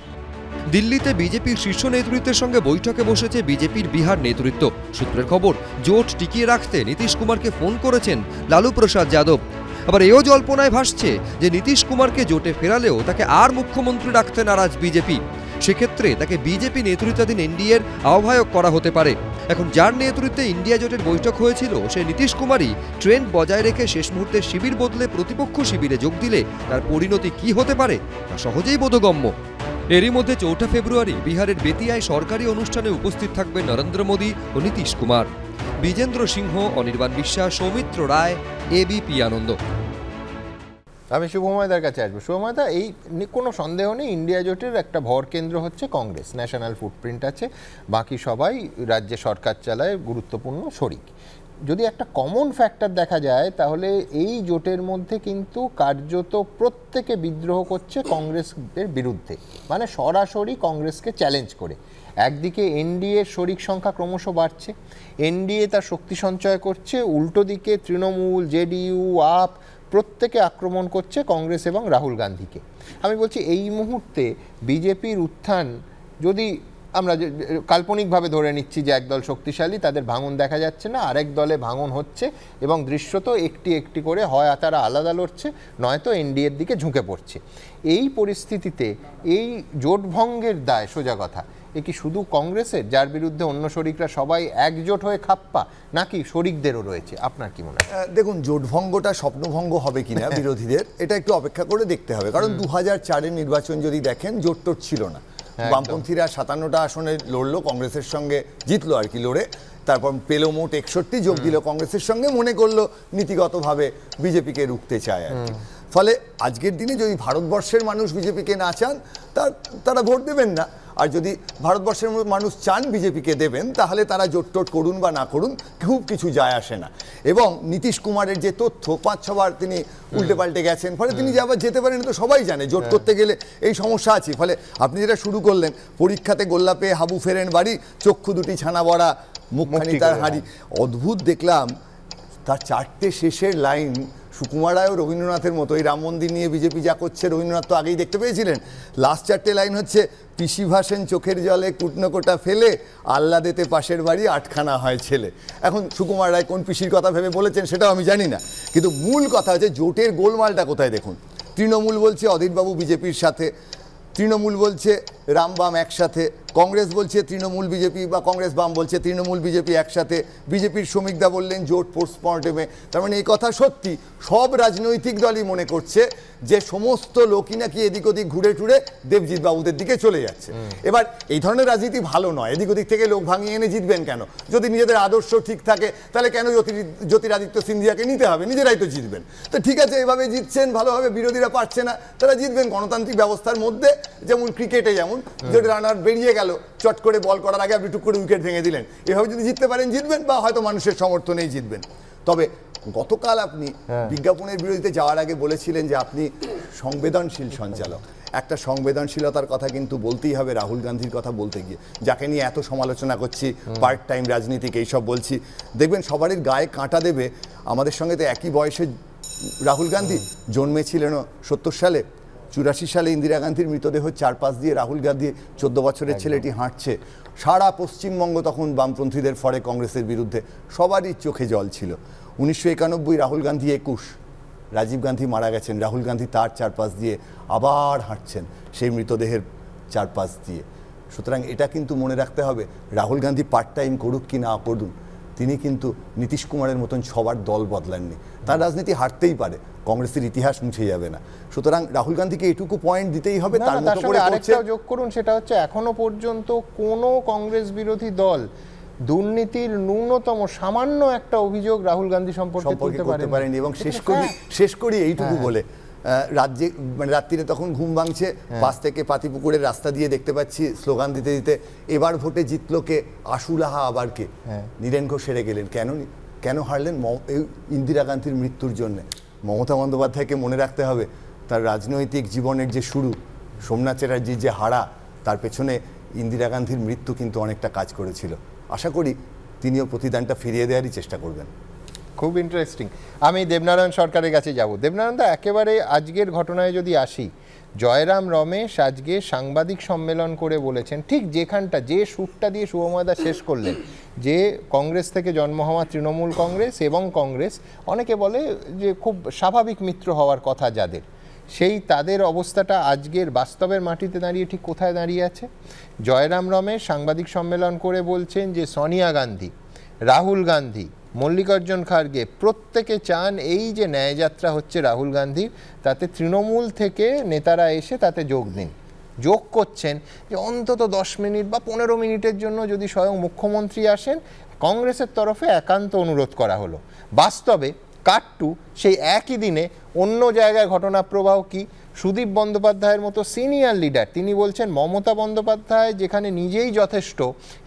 দিল্লিতে বিজেপির শীর্ষ নেতৃত্বের সঙ্গে বৈঠকে বসেছে বিজেপির বিহার নেতৃত্ব। সূত্রের খবর, জোট টিকিয়ে রাখতে নীতিশ কুমারকে ফোন করেছেন লালু প্রসাদ যাদব। আবার এও জল্পনায় ভাসছে যে নীতিশ কুমারকে জোটে ফেরালেও তাকে আর মুখ্যমন্ত্রী রাখতে নারাজ বিজেপি। সেক্ষেত্রে তাকে বিজেপি নেতৃত্বাধীন এনডিএর আহ্বায়ক করা হতে পারে। এখন যার নেতৃত্বে ইন্ডিয়া জোটের বৈঠক হয়েছিল সে নীতিশ কুমারই ট্রেন্ড বজায় রেখে শেষ মুহূর্তে শিবির বদলে প্রতিপক্ষ শিবিরে যোগ দিলে তার পরিণতি কি হতে পারে তা সহজেই বোধগম্য। এরই মধ্যে 4 ফেব্রুয়ারি বিহারের বেতিয়ায় সরকারি অনুষ্ঠানে উপস্থিত থাকবেন নরেন্দ্র মোদী ও নীতিশ কুমার। বিজেন্দ্র সিংহ, অনির্বাণ বিশ্বাস, সৌমিত্র রায়, এবিপি আনন্দ।
আমি শুভময়দার কাছে আসবো। শুভময়দা, এই কোনো সন্দেহ নেই ইন্ডিয়া জোটের একটা ভর কেন্দ্র হচ্ছে কংগ্রেস, ন্যাশনাল ফুটপ্রিন্ট আছে, বাকি সবাই রাজ্যে সরকার চালায়, গুরুত্বপূর্ণ শরিক। যদি একটা কমন ফ্যাক্টর দেখা যায় তাহলে এই জোটের মধ্যে কিন্তু কার্যত প্রত্যেকে বিদ্রোহ করছে কংগ্রেসের বিরুদ্ধে, মানে সরাসরি কংগ্রেসকে চ্যালেঞ্জ করে। একদিকে এনডিএর শরিক সংখ্যা ক্রমশ বাড়ছে, এনডিএ তার শক্তি সঞ্চয় করছে, উল্টো দিকে তৃণমূল, জেডিইউ, আপ প্রত্যেকে আক্রমণ করছে কংগ্রেস এবং রাহুল গান্ধীকে। আমি বলছি এই মুহূর্তে বিজেপির উত্থান, যদি আমরা কাল্পনিকভাবে ধরে নিচ্ছি যে একদল শক্তিশালী, তাদের ভাঙন দেখা যাচ্ছে না, আরেক দলে ভাঙন হচ্ছে এবং দৃশ্যত একটি একটি করে হয় তারা আলাদা লড়ছে, নয়তো এনডিএর দিকে ঝুঁকে পড়ছে। এই পরিস্থিতিতে এই জোট ভঙ্গের দায়, সোজা কথা, এ কি শুধু কংগ্রেসের, যার বিরুদ্ধে অন্য শরিকরা সবাই একজোট হয়ে খাপ্পা, নাকি শরিকদেরও রয়েছে? আপনার কি মনে হয়?
দেখুন, জোটভঙ্গটা স্বপ্নভঙ্গ হবে কিনা বিরোধীদের, এটা একটু অপেক্ষা করে দেখতে হবে। কারণ 2004-এর নির্বাচন যদি দেখেন, জোট টোট ছিল না। বামপন্থীরা 57টা আসনে লড়লো, কংগ্রেসের সঙ্গে জিতলো আর কি লড়ে, তারপর পেল মোট 61, যোগ দিল কংগ্রেসের সঙ্গে, মনে করলো নীতিগতভাবে বিজেপিকে রুখতে চায় আর কি। ফলে আজকের দিনে যদি ভারতবর্ষের মানুষ বিজেপিকে না চান, তারা ভোট দেবেন না। আর যদি ভারতবর্ষের মানুষ চান বিজেপিকে দেবেন, তাহলে তারা জোটটোট করুন বা না করুন, খুব কিছু যায় আসে না। এবং নীতিশ কুমারের যে তথ্য, 5-6 বার তিনি উল্টে পাল্টে গেছেন, ফলে তিনি যে আবার যেতে পারেন তো সবাই জানে। জোট করতে গেলে এই সমস্যা আছে। ফলে আপনি যেটা শুরু করলেন, পরীক্ষাতে গোল্লা পেয়ে হাবু ফেরেন বাড়ি, চক্ষু দুটি ছানা বড়া, মুখখানি তার হাঁড়ি। অদ্ভুত দেখলাম তার 4টে শেষের লাইন সুকুমার রায় ও রবীন্দ্রনাথের মতো। এই রাম মন্দির নিয়ে বিজেপি যা করছে, রবীন্দ্রনাথ তো আগেই দেখতে পেয়েছিলেন। লাস্ট 4টে লাইন হচ্ছে, পিসি ভাসেন চোখের জলে কুটনকোটা ফেলে, আহ্লাদেতে পাশের বাড়ি 8খানা হয় ছেলে। এখন সুকুমার রায় কোন পিসির কথা ভেবে বলেছেন সেটাও আমি জানি না, কিন্তু মূল কথা হচ্ছে জোটের গোলমালটা কোথায় দেখুন। তৃণমূল বলছে অধীরবাবু বিজেপির সাথে, তৃণমূল বলছে রাম বাম একসাথে, কংগ্রেস বলছে তৃণমূল বিজেপি, বা কংগ্রেস বাম বলছে তৃণমূল বিজেপি একসাথে, বিজেপির শ্রমিকদা বললেন জোট পোস্টমর্টেমে। তার মানে এই কথা সত্যি, সব রাজনৈতিক দলই মনে করছে যে সমস্ত লোকই নাকি এদিক ওদিক ঘুরে টুরে দেবজিৎ বাবুদের দিকে চলে যাচ্ছে। এবার এই ধরনের রাজনীতি ভালো নয়। এদিক ওদিক থেকে লোক ভাঙিয়ে এনে জিতবেন কেন? যদি নিজেদের আদর্শ ঠিক থাকে তাহলে কেন জ্যোতিরাদিত্য সিন্ধিয়াকে নিতে হবে? নিজেরাই তো জিতবেন। তো ঠিক আছে, এভাবে জিতছেন ভালোভাবে, বিরোধীরা পারছে না, তারা জিতবেন গণতান্ত্রিক ব্যবস্থার মধ্যে। যেমন ক্রিকেটে যেমন যদি রানার বেরিয়ে গেল, চট করে বল করার আগে আপনি টুক করে উইকেট ভেঙে দিলেন। এভাবে যদি জিততে পারেন জিতবেন, বা হয়তো মানুষের সমর্থনেই জিতবেন। তবে গতকাল আপনি বিজ্ঞাপনের বিরোধিতে যাওয়ার আগে বলেছিলেন যে আপনি সংবেদনশীল সঞ্চালক। একটা সংবেদনশীলতার কথা কিন্তু বলতেই হবে রাহুল গান্ধীর কথা বলতে গিয়ে, যাকে নিয়ে এত সমালোচনা করছি, পার্ট টাইম রাজনীতিক এইসব বলছি। দেখবেন সবারই গায়ে কাঁটা দেবে। আমাদের সঙ্গে তো একই বয়সে রাহুল গান্ধী, জন্মেছিলেন 70 সালে, 84 সালে ইন্দিরা গান্ধীর মৃতদেহ চারপাশ দিয়ে রাহুল গান্ধী 14 বছরের ছেলেটি হাঁটছে। সারা পশ্চিমবঙ্গ তখন বামপন্থীদের ফরে কংগ্রেসের বিরুদ্ধে, সবারই চোখে জল ছিল। 1991 রাহুল গান্ধী 21, রাজীব গান্ধী মারা গেছেন, রাহুল গান্ধী তার চারপাশ দিয়ে আবার হাঁটছেন, সেই মৃতদেহের চারপাশ দিয়ে। সুতরাং এটা কিন্তু মনে রাখতে হবে, রাহুল গান্ধী পার্ট টাইম করুক কি না করুন, তিনি কিন্তু নীতিশ কুমারের মতন সবার দল বদলাননি। তার রাজনীতি হারতেই পারে, কংগ্রেসের ইতিহাস মুছে যাবে না। সুতরাং রাহুল গান্ধীকে এটুকু পয়েন্ট দিতেই হবে। তার মতো করে
আরেকটাও যোগ করুন, সেটা হচ্ছে এখনো পর্যন্ত কোনো কংগ্রেস বিরোধী দল দুর্নীতির ন্যূনতম সামান্য একটা অভিযোগ রাহুল গান্ধী সম্পর্কে করতে পারেনি। এবং
শেষ করি এইটুকু বলে, রাজ্যে মানে রাত্রিরে তখন ঘুম ভাঙছে, পাশ থেকে পাতিপুকুরের রাস্তা দিয়ে দেখতে পাচ্ছি স্লোগান দিতে দিতে, এবার ভোটে জিতলো কে, আশুলাহা আবার কে। নীরেন ঘোষ হেরে গেলেন। কেন হারলেন? ইন্দিরা গান্ধীর মৃত্যুর জন্য। মমতা বন্দ্যোপাধ্যায়কে মনে রাখতে হবে, তার রাজনৈতিক জীবনের যে শুরু, সোমনাথ চ্যাটার্জির যে হারা, তার পেছনে ইন্দিরা গান্ধীর মৃত্যু কিন্তু অনেকটা কাজ করেছিল। আশা করি তিনিও প্রতিদানটা ফিরিয়ে দেওয়ারই চেষ্টা করবেন।
খুব ইন্টারেস্টিং। আমি দেবনারায়ণ সরকারের কাছে যাব। দেবনারায়ণদা, একেবারে আজকের ঘটনায় যদি আসি, জয়রাম রমেশ আজকে সাংবাদিক সম্মেলন করে বলেছেন, ঠিক যেখানটা যে সুরটা দিয়ে শুভময়দা শেষ করলেন, যে কংগ্রেস থেকে জন্ম হওয়া তৃণমূল কংগ্রেস এবং কংগ্রেস, অনেকে বলে যে খুব স্বাভাবিক মিত্র হওয়ার কথা যাদের, সেই তাদের অবস্থাটা আজকের বাস্তবের মাটিতে দাঁড়িয়ে ঠিক কোথায় দাঁড়িয়ে আছে? জয়রাম রমেশ সাংবাদিক সম্মেলন করে বলছেন যে সোনিয়া গান্ধী, রাহুল গান্ধী, মল্লিকার্জুন খার্গে প্রত্যেকে চান এই যে ন্যায়যাত্রা হচ্ছে রাহুল গান্ধীর, তাতে তৃণমূল থেকে নেতারা এসে তাতে যোগ দিন। যোগ করছেন যে অন্তত 10 মিনিট বা 15 মিনিটের জন্য যদি স্বয়ং মুখ্যমন্ত্রী আসেন, কংগ্রেসের তরফে একান্ত অনুরোধ করা হলো। বাস্তবে কাট্টু সেই একই দিনে অন্য জায়গায় ঘটনা প্রবাহ কি? সুদীপ বন্দ্যোপাধ্যায়ের মতো সিনিয়র লিডার তিনি বলছেন মমতা বন্দ্যোপাধ্যায় যেখানে নিজেই যথেষ্ট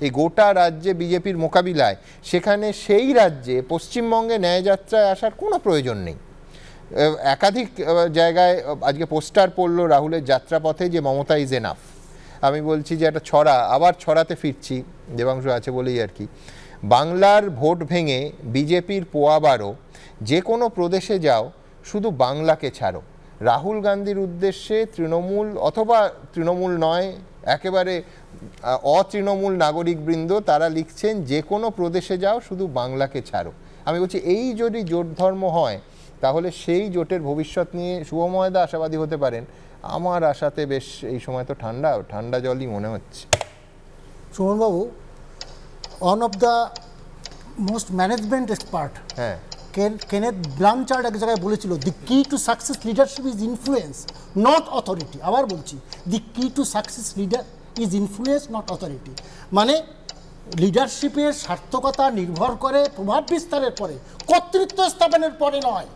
এই গোটা রাজ্যে বিজেপির মোকাবিলায়, সেখানে সেই রাজ্যে পশ্চিমবঙ্গে ন্যায়যাত্রায় আসার কোনো প্রয়োজন নেই। একাধিক জায়গায় আজকে পোস্টার পড়লো রাহুলের যাত্রাপথে যে মমতা ইজ এনাফ। আমি বলছি যে একটা ছড়া, আবার ছড়াতে ফিরছি, দেবাংশু আছে বলেই আর কি। বাংলার ভোট ভেঙে বিজেপির পোয়াবারও, যে কোনো প্রদেশে যাও শুধু বাংলাকে ছাড়ো। রাহুল গান্ধীর উদ্দেশ্যে তৃণমূল অথবা তৃণমূল নয়, একেবারে অতৃণমূল নাগরিকবৃন্দ তারা লিখছেন যে কোনো প্রদেশে যাও শুধু বাংলাকে ছাড়ো। আমি বলছি এই যদি জোট ধর্ম হয়, তাহলে সেই জোটের ভবিষ্যৎ নিয়ে শুভময়দা আশাবাদী হতে পারেন। আমার আশাতে বেশ এই সময় তো ঠান্ডা জলই মনে হচ্ছে।
সুমনবাবু, one of the most management expert Kenneth Blanchard এক জায়গায় বলেছিল, the key to success leadership is influence not authority. আবার বলছি, the key to success leader is influence not authority. মানে লিডারশিপের সার্থকতা নির্ভর করে প্রভাব বিস্তারের পরে, কর্তৃত্ব স্থাপনের পরে নয়।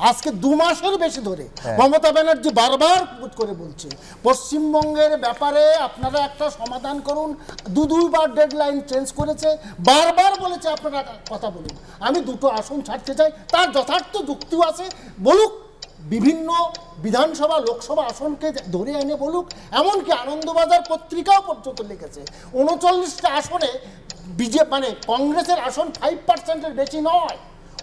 আজকে 2 মাসের বেশি ধরে মমতা ব্যানার্জি বারবার করে বলছে পশ্চিমবঙ্গের ব্যাপারে আপনারা একটা সমাধান করুন। 2বার ডেডলাইন চেঞ্জ করেছে, বারবার বলেছে আপনারা কথা বলুন। আমি 2টো আসন ছাড়তে চাই, তার যথার্থ যুক্তিও আছে, বলুক। বিভিন্ন বিধানসভা লোকসভা আসনকে ধরে এনে বলুক। এমনকি আনন্দবাজার পত্রিকাও পর্যন্ত লিখেছে 39টা আসনে বিজেপি মানে কংগ্রেসের আসন 5%-এর বেশি নয়।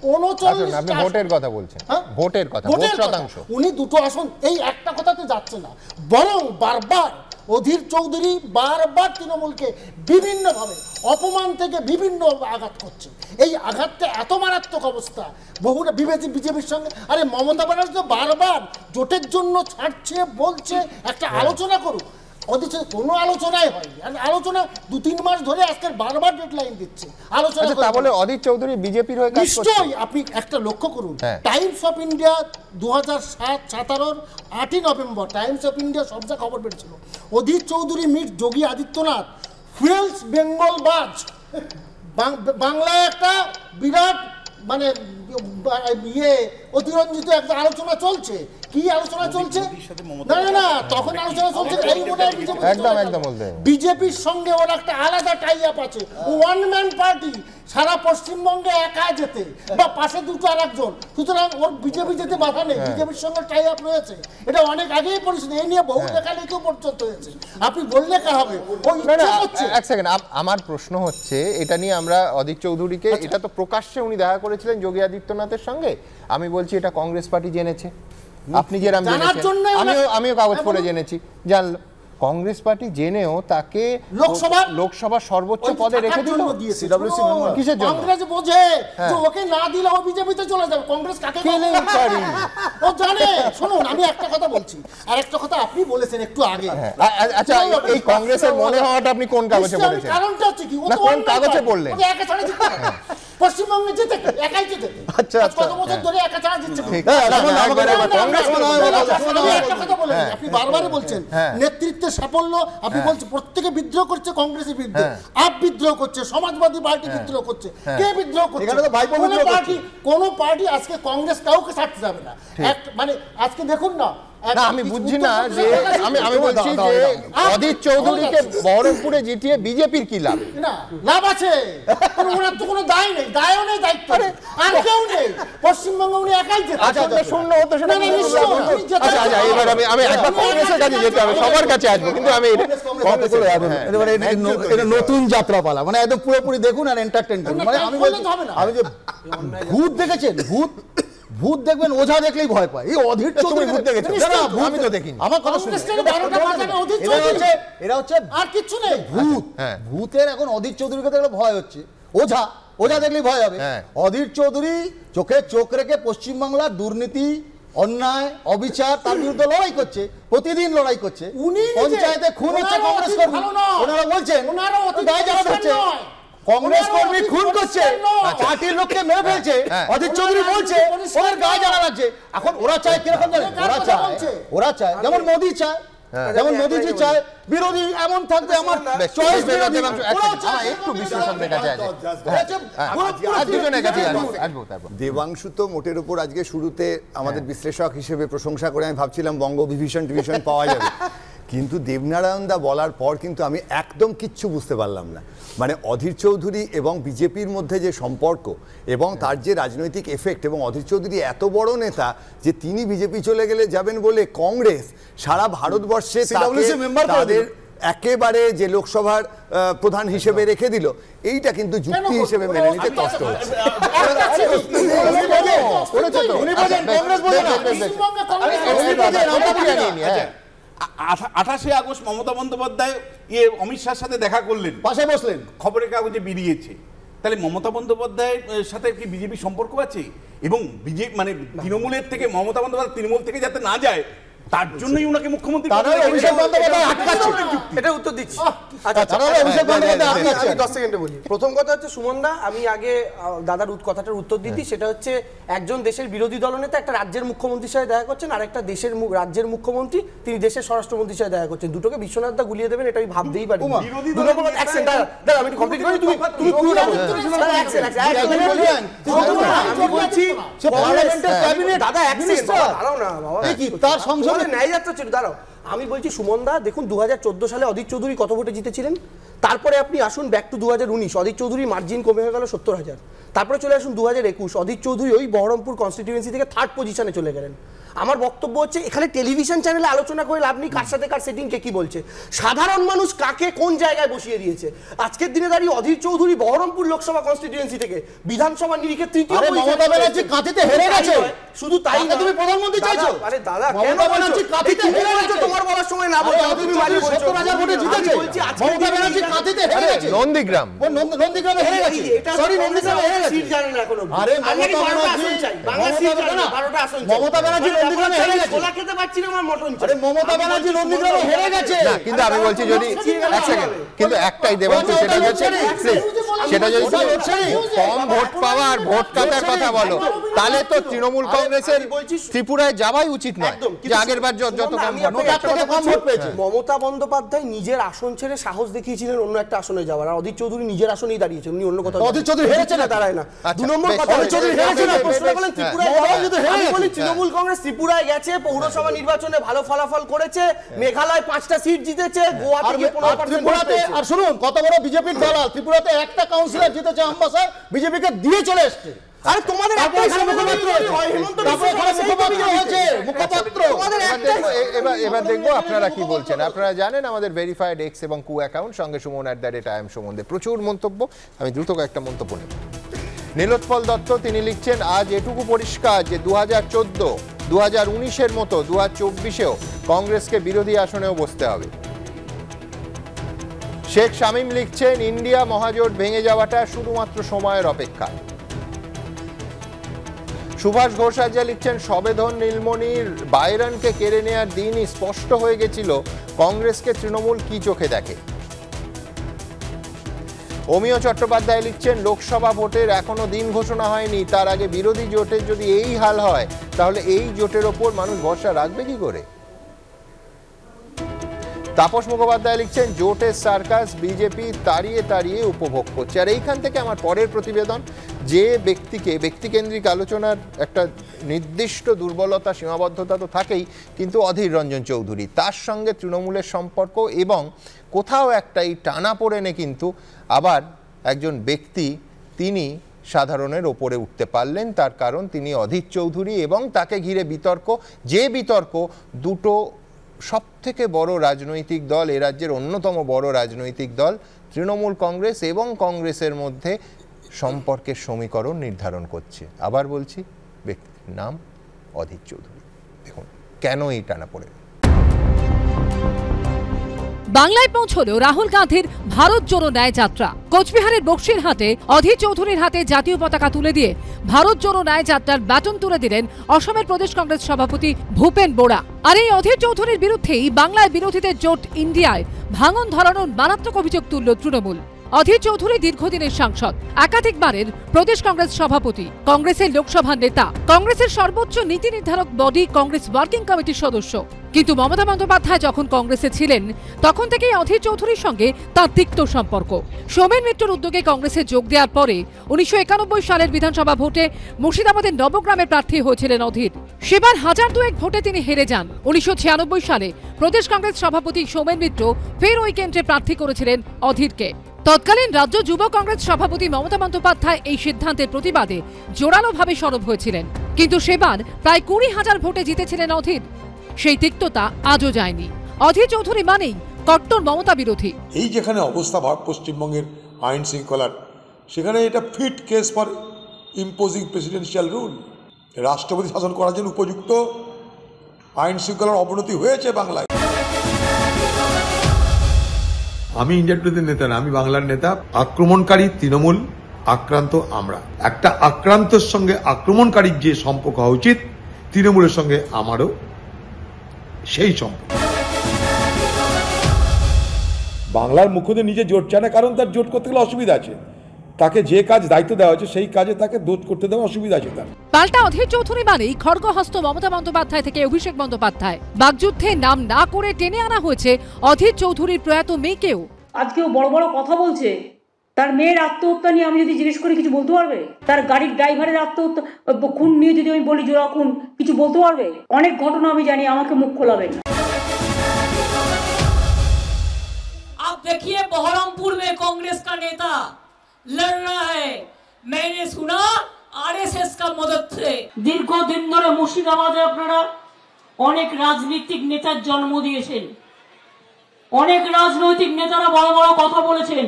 39
ভোটের কথা বলছেন, ভোটের কথা, ভোট শতাংশ।
উনি 2টো আসন, এই একটা কথাতে যাচ্ছে না, বরং বারবার অধীর চৌধুরী বারবার তৃণমূলকে বিভিন্নভাবে অপমান থেকে বিভিন্ন আঘাত করছে। এই আঘাতটা এত মারাত্মক অবস্থা, বহুটা বিজেপির সঙ্গে। আরে মমতা ব্যানার্জি তো বারবার জোটের জন্য ছাড়ছে, বলছে একটা আলোচনা করুক, অথচ কোনো আলোচনাই হয়নি। আলোচনা 2-3 মাস ধরে আজকে বারবার ডেডলাইন দিচ্ছে আলোচনা।
তা বলে অধীর চৌধুরী বিজেপির হয়ে কাজ করছে।
নিশ্চয়ই আপনি একটা লক্ষ্য করুন, টাইমস অফ ইন্ডিয়া 2017 8ই নভেম্বর টাইমস অফ ইন্ডিয়া সব যা খবর বেরিয়েছিল, Adhir Chowdhury meet Yogi Adityanath fuels Bengal buzz. বাংলায় একটা বিরাট মানে ইয়ে অতিরঞ্জিত একটা আলোচনা চলছে। কি আলোচনা চলছে? না না না, তখন আলোচনা চলছে এই মনে হয় একদম বিজেপির সঙ্গে ওর একটা আলাদা টাই আপ আছে, ওয়ান ম্যান পার্টি, সারা পশ্চিমবঙ্গে একা যেতে বা পাশে দুটো আর একজন, সুতরাং ওর বিজেপি যেতে বাধা নেই, বিজেপির সঙ্গে টাই আপ রয়েছে। এটা অনেক আগেই পরিস্থিতি, এই নিয়ে বহু লেখালেখিও পর্যন্ত হয়েছে। আপনি বললে কা হবে?
এক সেকেন্ড, আমার প্রশ্ন হচ্ছে এটা নিয়ে আমরা অধীর চৌধুরীকে, এটা তো প্রকাশ্যে উনি দেখা করেছিলেন যোগী আদিত্যনাথের সঙ্গে, আমি বলছি এটা কংগ্রেস পার্টি জেনেছে, আপনি যেরকম জেনেছেন আমিও কাগজ পড়ে জেনেছি, জানলো কংগ্রেস পার্টি জেনেও তাকে লোকসভা সর্বোচ্চ পদে রেখে দিল। কিসের জন্য?
কংগ্রেস বোঝে যে ওকে না দিলে ও বিজেপিতে চলে যাবে। কংগ্রেস কাকে ও জানে। শুনুন, আমি একটা কথা বলছি, আর একটা কথা আপনি বলেছেন একটু আগে।
আচ্ছা, এই কংগ্রেসের মনে হওয়াটা আপনি কোন কাগজে পড়েছেন?
কারণটা হচ্ছে কি, ও
তো কোন কাগজে পড়লেন?
একা ছাড়া জিততে পশ্চিমবঙ্গে যেতে একাই যেতে। আচ্ছা, কত বছর ধরে একা ছাড়া জিতছে। আপনি বারবারই বলছেন নেতৃত্বের সাফল্য, আপনি বলছেন প্রত্যেকে বিদ্রোহ করছে কংগ্রেসের বিরুদ্ধে, আপ বিদ্রোহ করছে, সমাজবাদী পার্টি বিদ্রোহ করছে, কে বিদ্রোহ করছে? কোন পার্টি আজকে কংগ্রেস কাউকে ছাড়তে যাবে না। মানে আজকে দেখুন না,
আমি বুঝছি না যে আমি বলছি যে অধীর চৌধুরীকে বহরমপুরে জিতিয়ে বিজেপির কি লাভ?
না, লাভ আছে, ওনার তো কোনো দায় নেই, দায়ও নেই, দায়িত্ব আর কেউ নেই। পশ্চিমবঙ্গে উনি একাই যেতে।
আচ্ছা, শূন্য হতো সেটা। আচ্ছা, এবার আমি একবার কংগ্রেসের কাছে যেতে হবে, সবার কাছে আসবো, কিন্তু আমি
এটা নতুন যাত্রাপালা, মানে একদম পুরোপুরি দেখুন আর এন্টারটেইন করুন। মানে আমি যে ভূত দেখেছেন, ভূত দেখবেন, ওঝা দেখলেই ভয় পায়। এই অধীর চৌধুরী ভূত দেখেছে?
আমি তো দেখিনি।
আমার কথা শুনুন, এরা হচ্ছে আর কিছু নেই, ভূত। ভূতের এখন অধীর চৌধুরীকে দেখলে ভয় হচ্ছে। ওঝা দেখলেই ভয় হবে। অধীর চৌধুরী চোখে চোখ রেখে পশ্চিমবাংলার দুর্নীতি, অন্যায়, অবিচার তার বিরুদ্ধে লড়াই করছে, প্রতিদিন লড়াই করছে। পঞ্চায়েতে খুন হচ্ছে কংগ্রেস কর্মী, ওনারা বলছেন দায় যারা হচ্ছে কংগ্রেস কর্মী খুন করছে, পার্টির লোককে মেরে ফেলছে, অধীর চৌধুরী বলছে ওদের গায়ে জ্বালা লাগছে। এখন ওরা চায় কিরকম জানেন? ওরা চায় যেমন মোদি চায়, যেমন মোদিজি চায় বিরোধী এমন থাকবে, আমার চয়েস বিরোধী।
একটু বিশ্লেষণের কাছে আছে,
দেবাংশু তো মোটের উপর আজকে শুরুতে আমাদের বিশ্লেষক হিসেবে প্রশংসা করে আমি ভাবছিলাম বঙ্গ বিভীষণ টিভিশন পাওয়া যাবে, কিন্তু দেবনারায়ণ দা বলার পর কিন্তু আমি একদম কিচ্ছু বুঝতে পারলাম না। মানে অধীর চৌধুরী এবং বিজেপির মধ্যে যে সম্পর্ক এবং তার যে রাজনৈতিক এফেক্ট, এবং অধীর চৌধুরী এত বড় নেতা যে তিনি বিজেপি চলে গেলে যাবেন বলে কংগ্রেস সারা ভারতবর্ষে তাদের একেবারে যে লোকসভার প্রধান হিসেবে রেখে দিল, এইটা কিন্তু যুক্তি হিসেবে মেনে নিতে কষ্ট হচ্ছে।
28 আগস্ট মমতা বন্দ্যোপাধ্যায় অমিত শাহর সাথে দেখা করলেন, পাশে বসলেন, খবরের কাগজে বেরিয়েছে। তাহলে মমতা বন্দ্যোপাধ্যায়ের সাথে কি বিজেপি সম্পর্ক আছে? এবং বিজেপি মানে তৃণমূলের থেকে মমতা বন্দ্যোপাধ্যায় তৃণমূল থেকে যাতে না যায় তার জন্যই ওনাকে মুখ্যমন্ত্রী
এটা উত্তর দিচ্ছি। আমি 10 সেকেন্ডে বলি। প্রথম কথা হচ্ছে সুমনদা, আমি আগে দাদার কথাটার উত্তর দিচ্ছি, সেটা হচ্ছে একজন দেশের বিরোধী দলনেতা একটা রাজ্যের মুখ্যমন্ত্রীর সাথে দেখা করছেন, আর একটা দেশের রাজ্যের মুখ্যমন্ত্রী তিনি দেশের স্বরাষ্ট্রমন্ত্রীর সাথে দেখা করছেন। দুটোকে বিশ্বনাথ দা গুলিয়ে দেবেন এটা আমি ভাবতেই পারি। আমি কমপ্লিট করি, তুমি দাদা তার সংসদে ন্যায় যাত্রা ছিল। দাঁড়াও, আমি বলছি সুমনদা দেখুন 2014 সালে অধীর চৌধুরী কত ভোটে জিতেছিলেন, তারপরে আপনি আসুন back to 2019, Adhir Chowdhury margin কমে হয়ে গেল 70,000, তারপরে চলে আসুন 2021, অধীর চৌধুরী ওই বহরমপুর কনস্টিটিউয়েন্সি থেকে 3rd পজিশনে চলে গেলেন। আমার বক্তব্য হচ্ছে এখানে টেলিভিশন চ্যানেলে আলোচনা করে লাভ নেই কার সাথে কার সেটিং কে কি বলছে, সাধারণ মানুষ কাকে কোন জায়গায় বসিয়ে দিয়েছে। আজকের দিনে দাঁড়িয়ে অধীর চৌধুরী বহরমপুর লোকসভা কনস্টিটিউয়েন্সি থেকে বিধানসভা নিরিখে তৃতীয়
মমতা ব্যানার্জি কাঁথিতে হেরে গেছে,
শুধু তাই না তুমি প্রধানমন্ত্রী চাইছো। আরে দাদা কেন বলছো কাঁথিতে হেরে গেছে? তোমার বলার সময় না বলছো, তুমি বাড়ি
70,000 ভোটে জিতেছে। মমতা ব্যানার্জি কাঁথিতে হেরে গেছে, নন্দীগ্রামে হেরে গেছে, সরি নন্দীগ্রামে হেরে গেছে,
সিট জানেন না এখনো।
আরে মমতা ব্যানার্জি নন্দীগ্রামে হেরে গেছে, কোলা খেতে পাচ্ছি না আমার মটন। আরে মমতা ব্যানার্জি নন্দীগ্রামে হেরে গেছে
না, কিন্তু আমি বলছি যদি এক সেকেন্ড, কিন্তু একটাই দেবাংশু, সেটা হচ্ছে সেটা যদি কম ভোট পাওয়া আবার ভোট কাটার কথা বলো, তাহলে তো তৃণমূল কংগ্রেসের ত্রিপুরায় যাওয়াই উচিত নয় যে আগের বার যত কম ভোট পেয়েছে।
মমতা বন্দ্যোপাধ্যায় নিজের আসন ছেড়ে সাহস দেখিয়েছিলেন অন্য একটা আসনে যাওয়ার, আর অধীর চৌধুরী নিজের আসনেই দাঁড়িয়েছেন, উনি অন্য কথা।
অধীর চৌধুরী হেরেছে না,
দাঁড়ায় না। 2 নম্বর কথা, অধীর চৌধুরী হেরেছে না, প্রশ্ন করলেন ত্রিপুরায় তৃণমূল কংগ্রেস ত্রিপুরায় গেছে, পৌরসভা নির্বাচনে ভালো ফলাফল করেছে, মেঘালয় 5টা সিট জিতেছে, গোয়া থেকে 15%।
আর শুনুন কত বড় বিজেপির দলাল, ত্রিপুরাতে একটা কাউন্সিলর জিতেছে, আম্বাসার বিজেপিকে দিয়ে চলে এসেছে।
আরে তোমাদের
এবার দেখবো আপনারা কি বলছেন। আপনারা জানেন আমাদের ভেরিফাইড এক্স এবং কু অ্যাকাউন্ট, সঙ্গে সুমন @IM সম্বন্ধে প্রচুর মন্তব্য। আমি দ্রুত একটা মন্তব্য নেব। নীলোৎপল দত্ত তিনি লিখছেন, আজ এটুকু পরিষ্কার যে 2014, 2019-এর মতো 2024-এও কংগ্রেসকে বিরোধী আসনেও বসতে হবে। শেখ শামীম লিখছেন, ইন্ডিয়া মহাজোট ভেঙে যাওয়াটা শুধুমাত্র সময়ের অপেক্ষা। সুভাষ ঘোষাচার্য লিখছেন, সবেধন নীলমণির বাইরনকে কেড়ে নেওয়ার দিনই স্পষ্ট হয়ে গেছিল কংগ্রেসকে তৃণমূল কি চোখে দেখে। অমিয় চট্টোপাধ্যায় লিখছেন, লোকসভা ভোটের এখনো দিন ঘোষণা হয়নি, তার আগে বিরোধী জোটের যদি এই হাল হয় তাহলে এই জোটের ওপর মানুষ ভরসা রাখবে কি করে। তাপস মুখোপাধ্যায় লিখছেন, জোটের সার্কাস বিজেপি তাড়িয়ে তাড়িয়ে উপভোগ করছে। আর এইখান থেকে আমার পরের প্রতিবেদন, যে ব্যক্তিকেন্দ্রিক আলোচনার একটা নির্দিষ্ট দুর্বলতা সীমাবদ্ধতা তো থাকেই, কিন্তু অধীর রঞ্জন চৌধুরী তার সঙ্গে তৃণমূলের সম্পর্ক, এবং কোথাও একটা এই টানাপোড়েনে কিন্তু আবার একজন ব্যক্তি তিনি সাধারণের ওপরে উঠতে পারলেন, তার কারণ তিনি অধীর চৌধুরী এবং তাকে ঘিরে বিতর্ক, যে বিতর্ক দুটো সবথেকে বড় রাজনৈতিক দল, এ রাজ্যের অন্যতম বড় রাজনৈতিক দল তৃণমূল কংগ্রেস এবং কংগ্রেসের মধ্যে সম্পর্কের সমীকরণ নির্ধারণ করছে। আবার বলছি, ব্যক্তির নাম অধীর চৌধুরী। দেখুন কেন এই টানাপোড়েন।
বাংলায় পৌঁছল রাহুল গান্ধীর ভারত জোড়ো ন্যায় যাত্রা। কোচবিহারের বক্সিরহাটে অধীর চৌধুরীর হাতে জাতীয় পতাকা তুলে দিয়ে ভারত জোড়ো ন্যায় যাত্রার ব্যাটন তুলে দিলেন অসমের প্রদেশ কংগ্রেস সভাপতি ভূপেন বোরা। আর এই অধীর চৌধুরীর বিরুদ্ধেই বাংলায় বিরোধীদের জোট ইন্ডিয়ায় ভাঙন ধরানোর মারাত্মক অভিযোগ তুলল তৃণমূল। অধীর চৌধুরী দীর্ঘদিনের সাংসদ, একাধিকবারের প্রদেশ কংগ্রেস সভাপতি, কংগ্রেসের লোকসভা নেতা, কংগ্রেসের সর্বোচ্চ নীতি নির্ধারক বডি কংগ্রেস ওয়ার্কিং কমিটির সদস্য। কিন্তু মমতা বন্দ্যোপাধ্যায় যখন কংগ্রেসে ছিলেন তখন থেকেই অধীর চৌধুরীর সঙ্গে তাঁর তিক্ত সম্পর্ক। সোমেন মিত্রর উদ্যোগে কংগ্রেসে যোগ দেওয়ার পরে 1991 সালের বিধানসভা ভোটে মুর্শিদাবাদের নবগ্রামে প্রার্থী হয়েছিলেন অধীর। সেবার 1002 ভোটে তিনি হেরে যান। 1996 সালে প্রদেশ কংগ্রেস সভাপতি সোমেন মিত্র ফের ওই কেন্দ্রে প্রার্থী করেছিলেন অধীরকে। তৎকালীন রাজ্য যুব কংগ্রেস সভাপতি মমতা বন্দ্যোপাধ্যায় এই সিদ্ধান্তের প্রতিবাদে জোরালোভাবে সরব হয়েছিলেন, কিন্তু সেবার প্রায় 20,000 ভোটে জিতেছিলেন অধীর। সেই তিক্ততা আজও যায়নি। অধীর চৌধুরী মানেই কট্টর মমতা বিরোধী।
এই যেখানে অবস্থা পশ্চিমবঙ্গের আইন শৃঙ্খলার, সেখানে এটা fit case for imposing presidential rule. রাষ্ট্রপতি শাসন করার জন্য উপযুক্ত আইন শৃঙ্খলার অবনতি হয়েছে বাংলায়। আমি ইন্ডিয়া টুডের নেতা না, আমি বাংলার নেতা। আক্রমণকারী তৃণমূল, আক্রান্ত আমরা। একটা আক্রান্তর সঙ্গে আক্রমণকারীর যে সম্পর্ক হওয়া উচিত, তৃণমূলের সঙ্গে আমারও সেই সম্পর্ক। বাংলার মুখ্যমন্ত্রী নিজে জোট চায় না, কারণ তার জোট করতে গেলে অসুবিধা আছে। তাকে যে কাজ দায়িত্ব দেওয়া হয়েছে সেই কাজে তাকে জোট করতে দেওয়া অসুবিধা আছে তার।
পাল্টা অধীর চৌধুরী মানেই খড়গহস্ত মমতা বন্দ্যোপাধ্যায় থেকে অভিষেক বন্দ্যোপাধ্যায়। বাগযুদ্ধে নাম না করে টেনে আনা হয়েছে অধীর চৌধুরীর প্রয়াত মেয়েকেও।
আজকেও বড় বড় কথা বলছে, তার মেয়ের আত্মহত্যা নিয়ে আমি যদি জিজ্ঞেস করি কিছু বলতে পারবে? তার গাড়ির ড্রাইভারের আত্মহত্যা খুন নিয়ে যদি আমি বলি জোড়া খুন, কিছু বলতে পারবে? অনেক ঘটনা আমি জানি, আমাকে মুখ খোলাবেন।
आप देखिए बहरमपुर में कांग्रेस का नेता लड़ रहा है, मैंने सुना आरएसएस का मदद से। দীর্ঘদিন ধরে মুর্শিদাবাদে আপনারা অনেক রাজনৈতিক নেতার জন্ম দিয়েছেন, অনেক রাজনৈতিক নেতারা বড় বড় কথা বলেছেন,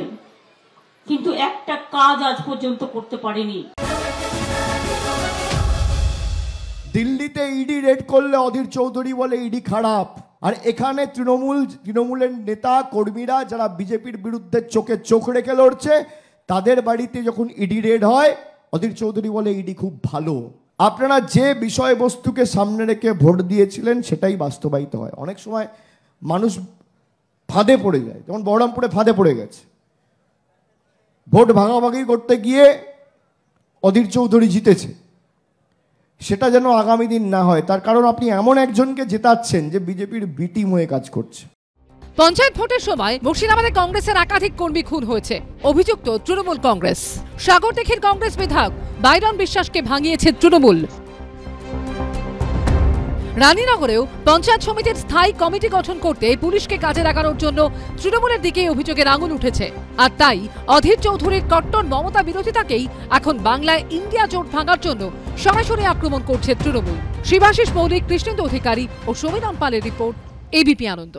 কিন্তু একটা কাজ আজ পর্যন্ত করতে পারেনি।
দিল্লিতে ইডি রেড করলে অধীর চৌধুরী বলে ইডি খারাপ, আর এখানে তৃণমূলের নেতা কর্মীরা যারা বিজেপির বিরুদ্ধে চোখে চোখ রেখে লড়ছে, তাদের বাড়িতে যখন ইডি রেড হয় অধীর চৌধুরী বলে ইডি খুব ভালো। আপনারা যে বিষয়বস্তুকে সামনে রেখে ভোট দিয়েছিলেন সেটাই বাস্তবায়িত হয়। অনেক সময় মানুষ ফাঁদে পড়ে যায়, যেমন বহরমপুরে ফাঁদে পড়ে গেছে। ভোট ভাগাভাগি করতে গিয়ে অধীর চৌধুরী জিতেছে, সেটা যেন আগামী দিন না হয়। তার কারণ আপনি এমন একজনকে জেতাচ্ছেন যে বিজেপির বি টিম হয়ে কাজ করছে।
পঞ্চায়েত ভোটের সময় মুর্শিদাবাদে কংগ্রেসের একাধিক কর্মী খুন হয়েছে, অভিযুক্ত তৃণমূল কংগ্রেস। সাগরদিঘির কংগ্রেস বিধায়ক বাইরন বিশ্বাসকে ভাঙিয়েছে তৃণমূল। রানীনগরেও পঞ্চায়েত সমিতির স্থায়ী কমিটি গঠন করতে পুলিশকে কাজে লাগানোর জন্য তৃণমূলের দিকে অভিযোগের আঙুল উঠেছে। আর তাই অধীর চৌধুরীর কট্টর মমতা বিরোধিতাকেই এখন বাংলায় ইন্ডিয়া জোট ভাঙার জন্য সরাসরি আক্রমণ করছে তৃণমূল। শিবাশিস মৌলিক, কৃষ্ণেন্দু অধিকারী ও সমীরণ পালের রিপোর্ট, এবিপি আনন্দ।